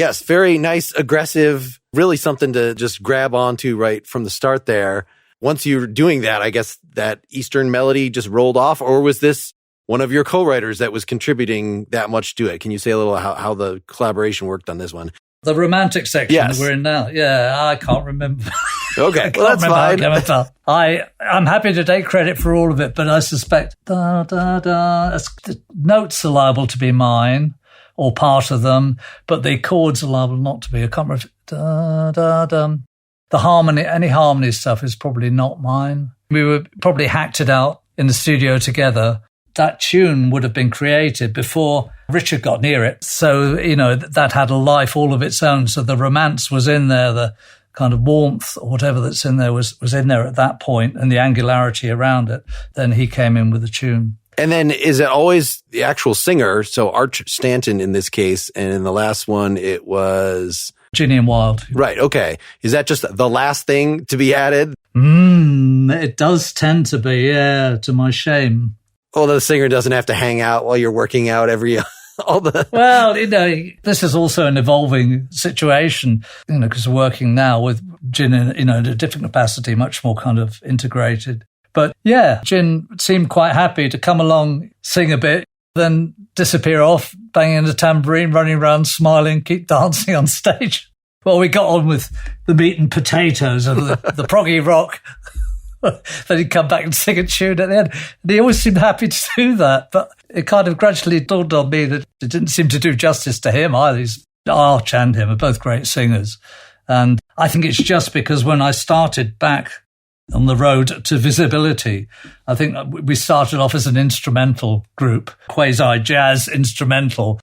Yes, very nice, aggressive, really something to just grab onto right from the start there. Once you're doing that, I guess that Eastern melody just rolled off, or was this one of your co-writers that was contributing that much to it? Can you say a little how the collaboration worked on this one? The romantic section that we're in now. Yeah, I can't remember. Okay, well, that's fine. I'm happy to take credit for all of it, but I suspect the notes are liable to be mine, or part of them, but the chords are liable not to be. I can't remember. The harmony, any harmony stuff is probably not mine. We were probably hacked it out in the studio together. That tune would have been created before Richard got near it. So, that had a life all of its own. So the romance was in there, the kind of warmth or whatever that's in there was in there at that point, and the angularity around it. Then he came in with the tune. And then is it always the actual singer? So Arch Stanton in this case, and in the last one it was Ginny and Wild. Right, okay. Is that just the last thing to be added? It does tend to be, yeah, to my shame. Although the singer doesn't have to hang out while you're working out Well, this is also an evolving situation, because we're working now with Gin in a different capacity, much more kind of integrated. But yeah, Gin seemed quite happy to come along, sing a bit, then disappear off, banging the tambourine, running around, smiling, keep dancing on stage. Well, we got on with the meat and potatoes of the proggy rock. Then he'd come back and sing a tune at the end. And he always seemed happy to do that. But it kind of gradually dawned on me that it didn't seem to do justice to him either. Arch and him are both great singers. And I think it's just because when I started back on the road to visibility, I think we started off as an instrumental group, quasi-jazz instrumental,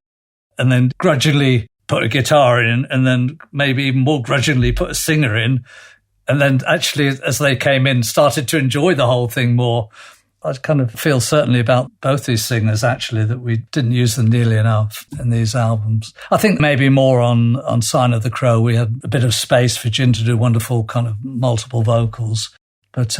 and then gradually put a guitar in, and then maybe even more grudgingly put a singer in. And then actually, as they came in, started to enjoy the whole thing more. I kind of feel certainly about both these singers, actually, that we didn't use them nearly enough in these albums. I think maybe more on Sign of the Crow, we had a bit of space for Gin to do wonderful kind of multiple vocals. But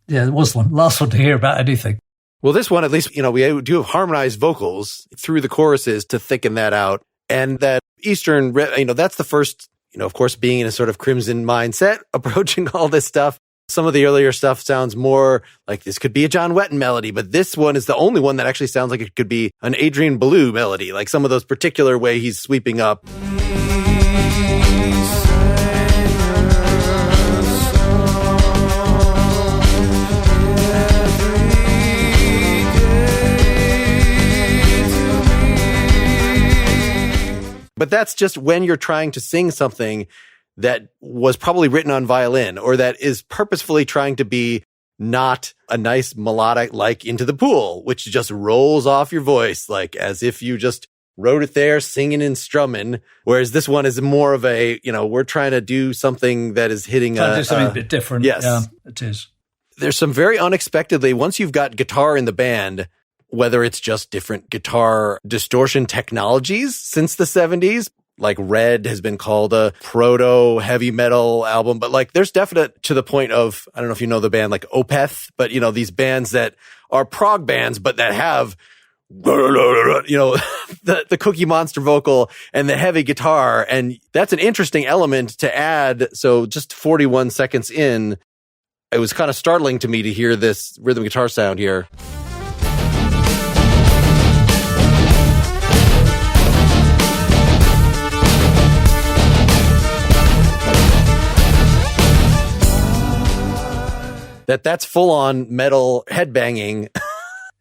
there was one last one to hear about anything. Well, this one, at least, we do have harmonized vocals through the choruses to thicken that out. And that Eastern, that's the first, of course, being in a sort of Crimson mindset, approaching all this stuff. Some of the earlier stuff sounds more like this could be a John Wetton melody, but this one is the only one that actually sounds like it could be an Adrian Belew melody, like some of those particular way he's sweeping up. But that's just when you're trying to sing something that was probably written on violin, or that is purposefully trying to be not a nice melodic like Into the Pool, which just rolls off your voice, like as if you just wrote it there singing and strumming. Whereas this one is more of a, we're trying to do something that is hitting something a bit different. Yes. Yeah, it is. There's some very unexpectedly, once you've got guitar in the band, whether it's just different guitar distortion technologies since the 70s, like Red has been called a proto heavy metal album, but like there's definite to the point of, I don't know if you know the band like Opeth, but these bands that are prog bands, but that have, the Cookie Monster vocal and the heavy guitar. And that's an interesting element to add. So just 41 seconds in, it was kind of startling to me to hear this rhythm guitar sound here. That's full-on metal headbanging.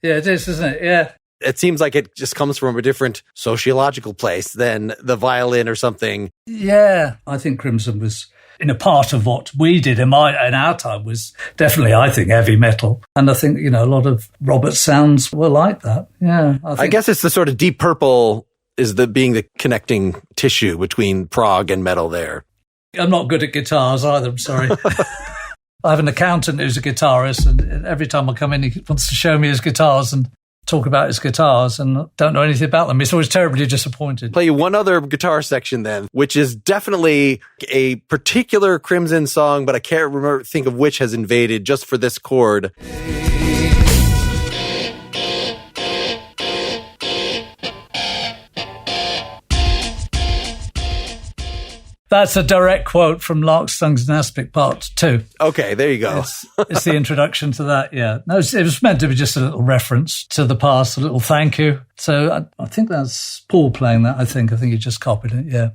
Yeah, it is, isn't it? Yeah. It seems like it just comes from a different sociological place than the violin or something. Yeah, I think Crimson was, in a part of what we did in our time, was definitely, I think, heavy metal. And I think, a lot of Robert's sounds were like that. Yeah. I guess it's the sort of Deep Purple is being the connecting tissue between prog and metal there. I'm not good at guitars either, I'm sorry. I have an accountant who's a guitarist, and every time I come in, he wants to show me his guitars and talk about his guitars, and I don't know anything about them. He's always terribly disappointed. Play you one other guitar section then, which is definitely a particular Crimson song, but I can't think of which has invaded just for this chord. That's a direct quote from Larks Tongues and Aspic Part 2. Okay, there you go. It's the introduction to that, yeah. No, it was meant to be just a little reference to the past, a little thank you. So I think that's Paul playing that, I think he just copied it, yeah.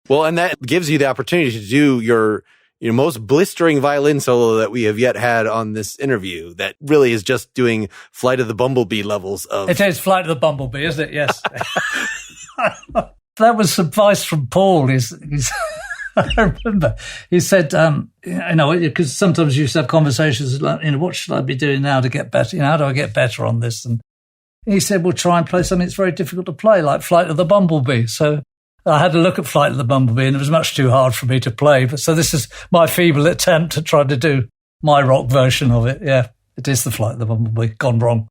Well, and that gives you the opportunity to do your most blistering violin solo that we have yet had on this interview. That really is just doing Flight of the Bumblebee levels of... It is Flight of the Bumblebee, isn't it? Yes. That was some advice from Paul. He's I remember he said, because sometimes you used to have conversations like, what should I be doing now to get better? How do I get better on this? And he said, well, try and play something that's very difficult to play, like Flight of the Bumblebee. So I had a look at Flight of the Bumblebee, and it was much too hard for me to play. But so this is my feeble attempt to try to do my rock version of it. Yeah, it is the Flight of the Bumblebee gone wrong.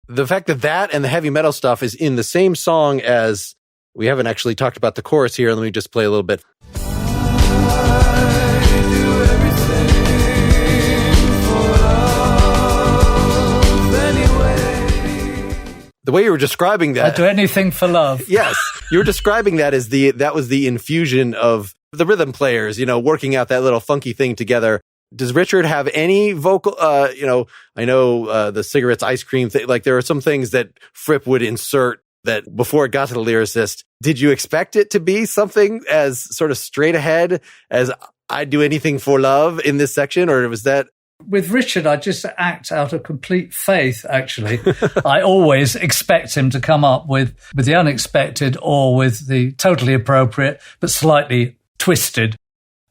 The fact that and the heavy metal stuff is in the same song as... We haven't actually talked about the chorus here. Let me just play a little bit. The way you were describing that... I'd do anything for love. Yes. You were describing that as that was the infusion of the rhythm players, working out that little funky thing together. Does Richard have any vocal, I know the cigarettes, ice cream thing, like there are some things that Fripp would insert that before it got to the lyricist. Did you expect it to be something as sort of straight ahead as I'd do anything for love in this section, or was that... With Richard, I just act out of complete faith, actually. I always expect him to come up with the unexpected or with the totally appropriate, but slightly twisted.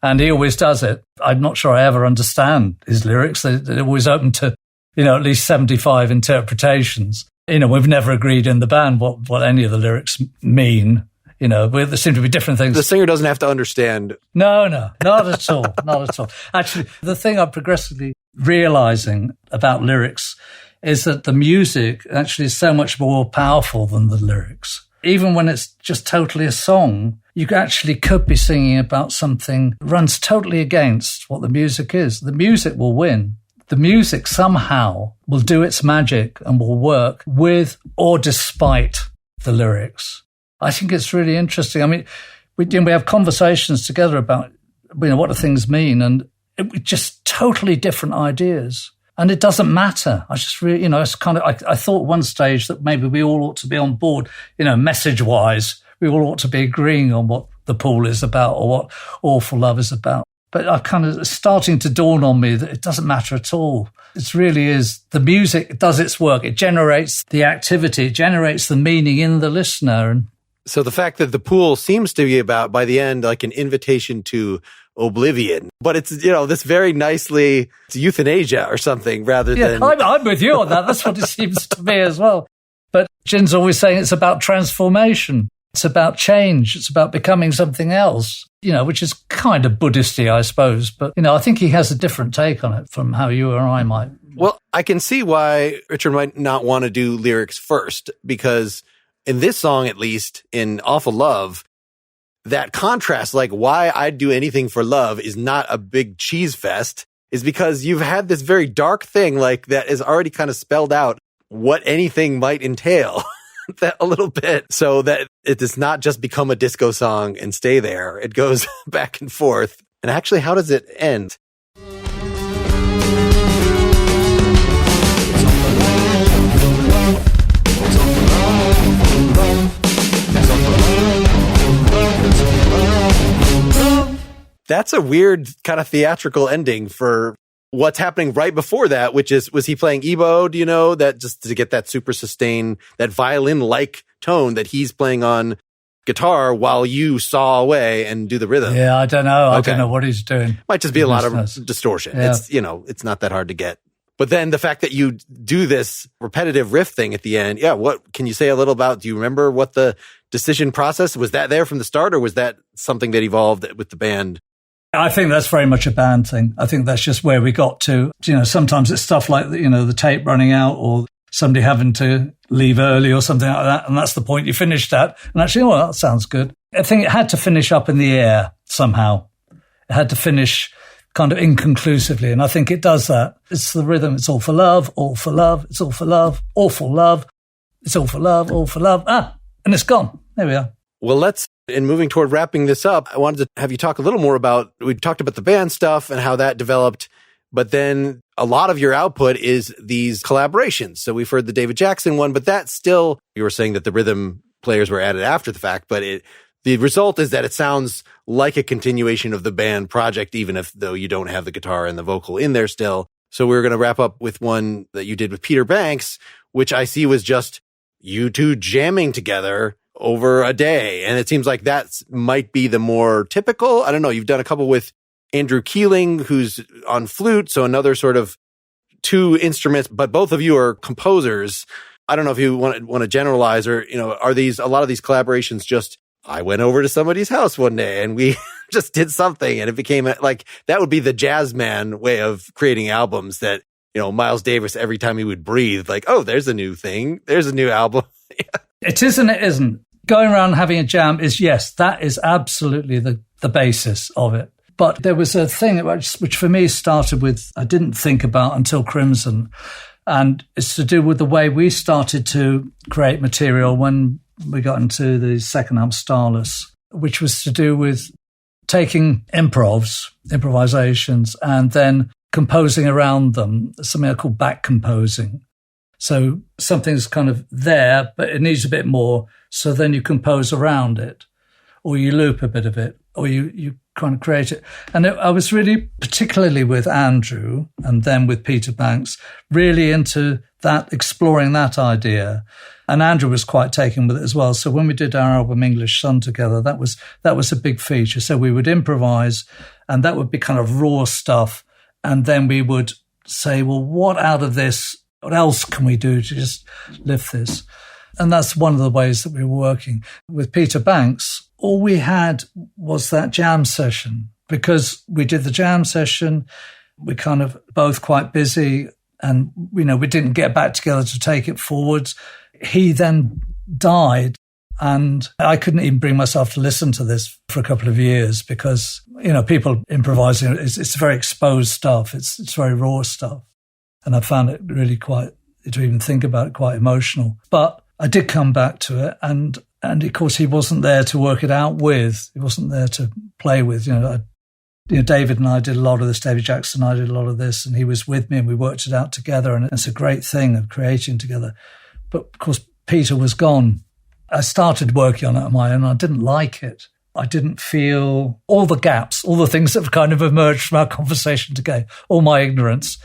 And he always does it. I'm not sure I ever understand his lyrics. They're always open to, at least 75 interpretations. We've never agreed in the band what any of the lyrics mean. There seem to be different things. The singer doesn't have to understand. No, not at all. Not at all. Actually, the thing I'm progressively realizing about lyrics is that the music actually is so much more powerful than the lyrics. Even when it's just totally a song, you actually could be singing about something that runs totally against what the music is. The music will win. The music somehow will do its magic and will work with or despite the lyrics. I think it's really interesting. I mean, we have conversations together about, what do things mean, and it just totally different ideas. And it doesn't matter. I just really, it's kind of, I thought one stage that maybe we all ought to be on board, message-wise. We all ought to be agreeing on what the pool is about or what Awful Love is about. But it's starting to dawn on me that it doesn't matter at all. It really is. The music does its work. It generates the activity. It generates the meaning in the listener. And so the fact that the pool seems to be about, by the end, like an invitation to oblivion. But it's, this very nicely, it's euthanasia or something rather than... I'm with you on that. That's what it seems to me as well. But Jin's always saying it's about transformation. It's about change. It's about becoming something else, which is kind of Buddhist-y, I suppose. But, I think he has a different take on it from how you or I might. Well, I can see why Richard might not want to do lyrics first, because in this song, at least, in Awful Love, that contrast, like why I'd do anything for love is not a big cheese fest, is because you've had this very dark thing like that is already kind of spelled out what anything might entail. That a little bit, so that it does not just become a disco song and stay there. It goes back and forth. And actually, how does it end? That's a weird kind of theatrical ending for what's happening right before that, which is, was he playing Ebo? Do you know that, just to get that super sustained, that violin-like tone that he's playing on guitar while you saw away and do the rhythm? Yeah, I don't know. Okay. I don't know what he's doing. Might just be a lot of distortion. Yeah. It's, it's not that hard to get. But then the fact that you do this repetitive riff thing at the end, what can you say a little about? Do you remember what the decision process was? That there from the start, or was that something that evolved with the band? I think that's very much a band thing. I think that's just where we got to. Sometimes it's stuff like, the tape running out or somebody having to leave early or something like that. And that's the point you finished at. And actually, that sounds good. I think it had to finish up in the air somehow. It had to finish kind of inconclusively. And I think it does that. It's the rhythm. It's all for love, all for love. It's all for love, awful love. It's all for love, all for love. And it's gone. There we are. Well, in moving toward wrapping this up, I wanted to have you talk a little more about, we talked about the band stuff and how that developed, but then a lot of your output is these collaborations. So we've heard the David Jackson one, but that's still, you were saying that the rhythm players were added after the fact, but the result is that it sounds like a continuation of the band project, even though you don't have the guitar and the vocal in there still. So we're going to wrap up with one that you did with Peter Banks, which I see was just you two jamming together over a day. And it seems like that might be the more typical. I don't know. You've done a couple with Andrew Keeling, who's on flute. So another sort of two instruments, but both of you are composers. I don't know if you want to generalize, or, are a lot of these collaborations just, I went over to somebody's house one day and we just did something and it became that would be the jazz man way of creating albums, that, Miles Davis, every time he would breathe, there's a new thing. There's a new album. It is and it isn't. Going around having a jam is, yes, that is absolutely the basis of it. But there was a thing which for me started with, I didn't think about until Crimson, and it's to do with the way we started to create material when we got into the second album, Starless, which was to do with taking improvisations, and then composing around them, something I call back composing. So something's kind of there, but it needs a bit more. So then you compose around it, or you loop a bit of it, or you kind of create it. And I was really, particularly with Andrew and then with Peter Banks, really into that, exploring that idea. And Andrew was quite taken with it as well. So when we did our album English Sun together, that was a big feature. So we would improvise, and that would be kind of raw stuff. And then we would say, well, what else can we do to just lift this? And that's one of the ways that we were working. With Peter Banks, all we had was that jam session. Because we did the jam session, we kind of both quite busy, and, we didn't get back together to take it forwards. He then died, and I couldn't even bring myself to listen to this for a couple of years because, people improvising, it's very exposed stuff. It's very raw stuff. And I found it really to even think about it, quite emotional. But I did come back to it, and of course he wasn't there to work it out with. He wasn't there to play with. David and I did a lot of this. David Jackson and I did a lot of this, and he was with me, and we worked it out together. And it's a great thing of creating together. But of course, Peter was gone. I started working on it on my own. I didn't like it. I didn't feel all the gaps, all the things that have kind of emerged from our conversation today, all my ignorance,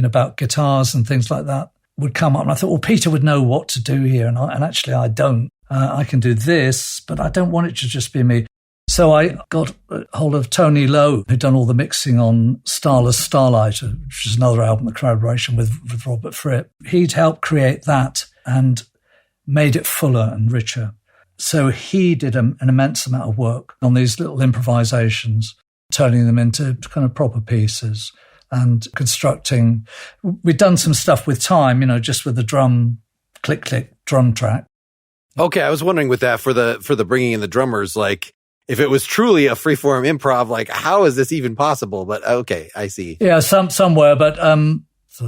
about guitars and things like that would come up. And I thought, well, Peter would know what to do here. And actually, I don't. I can do this, but I don't want it to just be me. So I got a hold of Tony Lowe, who'd done all the mixing on Starless Starlight, which is another album, the collaboration with Robert Fripp. He'd helped create that and made it fuller and richer. So he did an immense amount of work on these little improvisations, turning them into kind of proper pieces and constructing. We'd done some stuff with time, just with the drum, click drum track. Okay, I was wondering with that for the bringing in the drummers, if it was truly a freeform improv, how is this even possible? But okay, I see. Yeah, some were, but I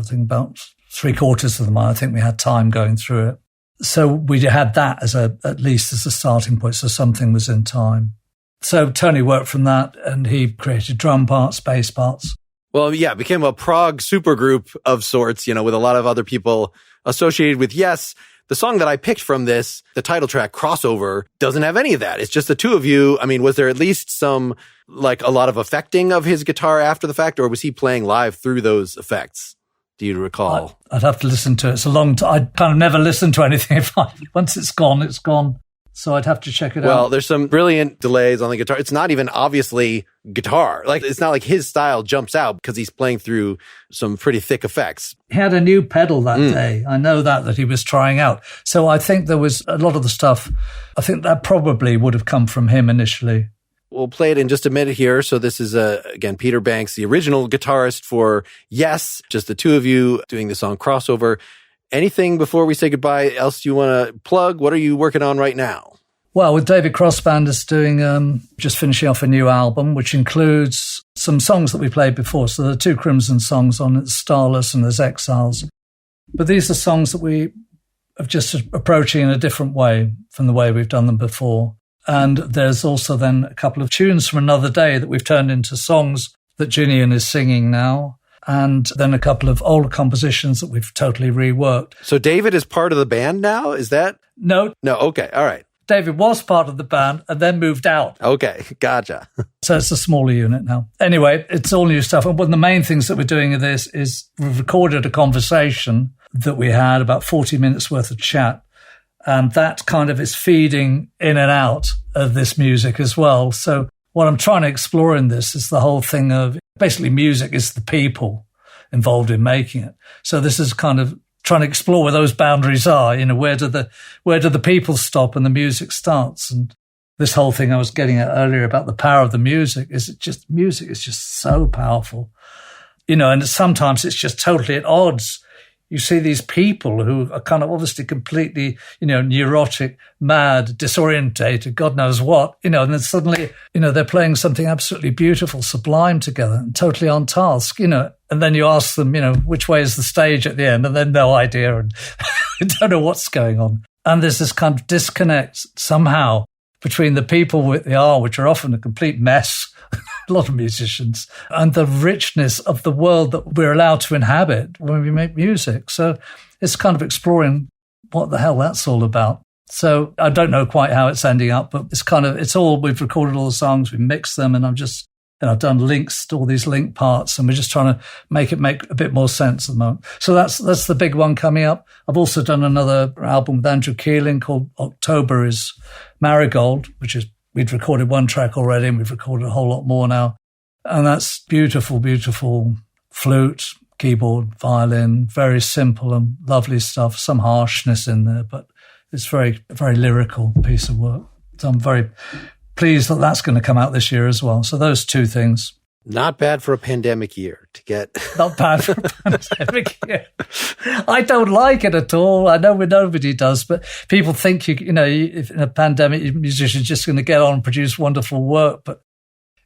think about 3/4 of them, I think we had time going through it. So we had that at least as a starting point. So something was in time. So Tony worked from that, and he created drum parts, bass parts. Well, yeah, it became a prog supergroup of sorts, with a lot of other people associated with. Yes, the song that I picked from this, the title track, Crossover, doesn't have any of that. It's just the two of you. I mean, was there at least some, a lot of affecting of his guitar after the fact, or was he playing live through those effects? Do you recall? I'd have to listen to it. It's a long time. I'd kind of never listen to anything. Once it's gone, it's gone. So I'd have to check it out. Well, there's some brilliant delays on the guitar. It's not even obviously guitar. It's not like his style jumps out because he's playing through some pretty thick effects. He had a new pedal that day. I know that he was trying out. So I think there was a lot of the stuff, I think that probably would have come from him initially. We'll play it in just a minute here. So this is, again, Peter Banks, the original guitarist for Yes, just the two of you doing the song Crossover. Anything before we say goodbye else you want to plug? What are you working on right now? Well, with David Crossband is doing, just finishing off a new album, which includes some songs that we played before. So there are 2 Crimson songs on it, Starless and there's Exiles. But these are songs that we are just approaching in a different way from the way we've done them before. And there's also then a couple of tunes from Another Day that we've turned into songs that Gillian is singing now. And then a couple of older compositions that we've totally reworked. So David is part of the band now? Is that? No. No, okay, all right. David was part of the band and then moved out. Okay, gotcha. So it's a smaller unit now. Anyway, it's all new stuff. And one of the main things that we're doing in this is we've recorded a conversation that we had, about 40 minutes worth of chat. And that kind of is feeding in and out of this music as well. So what I'm trying to explore in this is the whole thing of basically music is the people involved in making it. So this is kind of trying to explore where those boundaries are. You know, where do the people stop and the music starts? And this whole thing I was getting at earlier about the power of the music is music is just so powerful. You know, and sometimes it's just totally at odds. You see these people who are kind of obviously completely, you know, neurotic, mad, disorientated, God knows what, you know, and then suddenly, you know, they're playing something absolutely beautiful, sublime together and totally on task, you know, and then you ask them, you know, which way is the stage at the end? And then no idea and don't know what's going on. And there's this kind of disconnect somehow between the people with the R, which are often a complete mess, a lot of musicians, and the richness of the world that we're allowed to inhabit when we make music. So it's kind of exploring what the hell that's all about. So I don't know quite how it's ending up, but we've recorded all the songs, we mixed them, and I've done links to all these link parts, and we're just trying to make it make a bit more sense at the moment. So that's the big one coming up. I've also done another album with Andrew Keeling called October is Marigold, which is we'd recorded one track already and we've recorded a whole lot more now. And that's beautiful, beautiful flute, keyboard, violin, very simple and lovely stuff. Some harshness in there, but it's very, very lyrical piece of work. So I'm very pleased that that's going to come out this year as well. So those two things. Not bad for a pandemic year to get. Not bad for a pandemic year. I don't like it at all. I know nobody does, but people think if in a pandemic, your musician's just going to get on and produce wonderful work. But,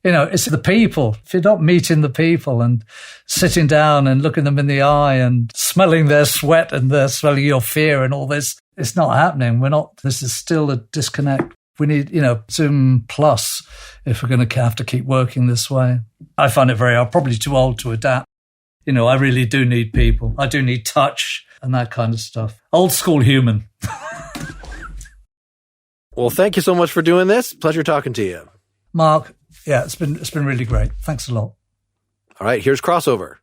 you know, it's the people. If you're not meeting the people and sitting down and looking them in the eye and smelling their sweat and smelling your fear and all this, it's not happening. This is still a disconnect. We need, Zoom Plus if we're going to have to keep working this way. I find it I'm probably too old to adapt. I really do need people. I do need touch and that kind of stuff. Old school human. Well, thank you so much for doing this. Pleasure talking to you. Mark, yeah, it's been really great. Thanks a lot. All right, here's Crossover.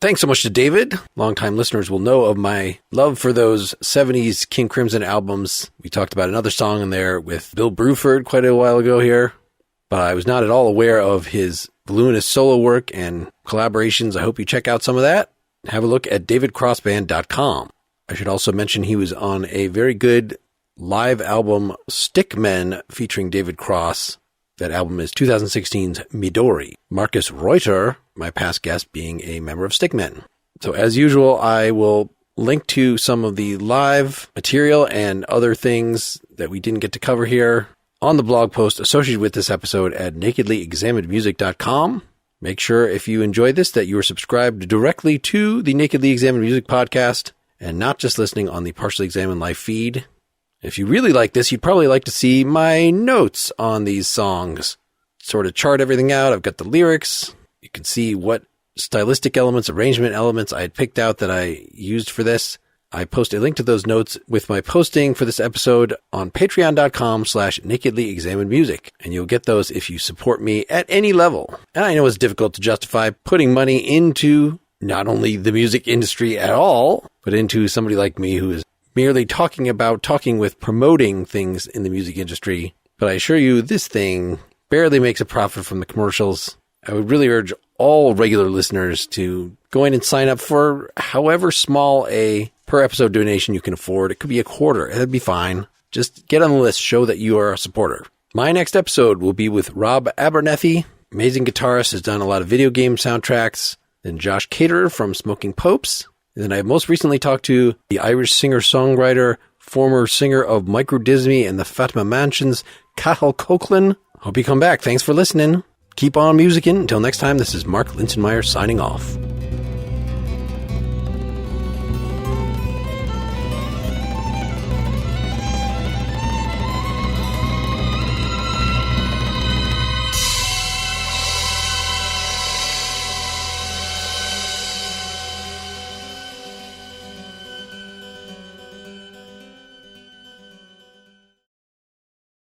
Thanks so much to David. Longtime listeners will know of my love for those 70s King Crimson albums. We talked about another song in there with Bill Bruford quite a while ago here, but I was not at all aware of his voluminous solo work and collaborations. I hope you check out some of that. Have a look at davidcrossband.com. I should also mention he was on a very good live album, Stickmen, featuring David Cross. That album is 2016's Midori. Marcus Reuter, my past guest, being a member of Stickmen. So as usual, I will link to some of the live material and other things that we didn't get to cover here on the blog post associated with this episode at nakedlyexaminedmusic.com. Make sure if you enjoyed this that you are subscribed directly to the Nakedly Examined Music podcast and not just listening on the Partially Examined live feed. If you really like this, you'd probably like to see my notes on these songs. Sort of chart everything out. I've got the lyrics. You can see what stylistic elements, arrangement elements I had picked out that I used for this. I post a link to those notes with my posting for this episode on patreon.com/nakedlyexaminedmusic. And you'll get those if you support me at any level. And I know it's difficult to justify putting money into not only the music industry at all, but into somebody like me who is merely talking with promoting things in the music industry. But I assure you, this thing barely makes a profit from the commercials. I would really urge all regular listeners to go in and sign up for however small a per episode donation you can afford. It could be a quarter. That'd be fine. Just get on the list. Show that you are a supporter. My next episode will be with Rob Abernethy. Amazing guitarist, has done a lot of video game soundtracks. Then Josh Caterer from Smoking Popes. And then I most recently talked to the Irish singer-songwriter, former singer of Micro Disney and the Fatima Mansions, Cathal Coughlin. Hope you come back. Thanks for listening. Keep on musicking. Until next time, this is Mark Linsenmeyer signing off.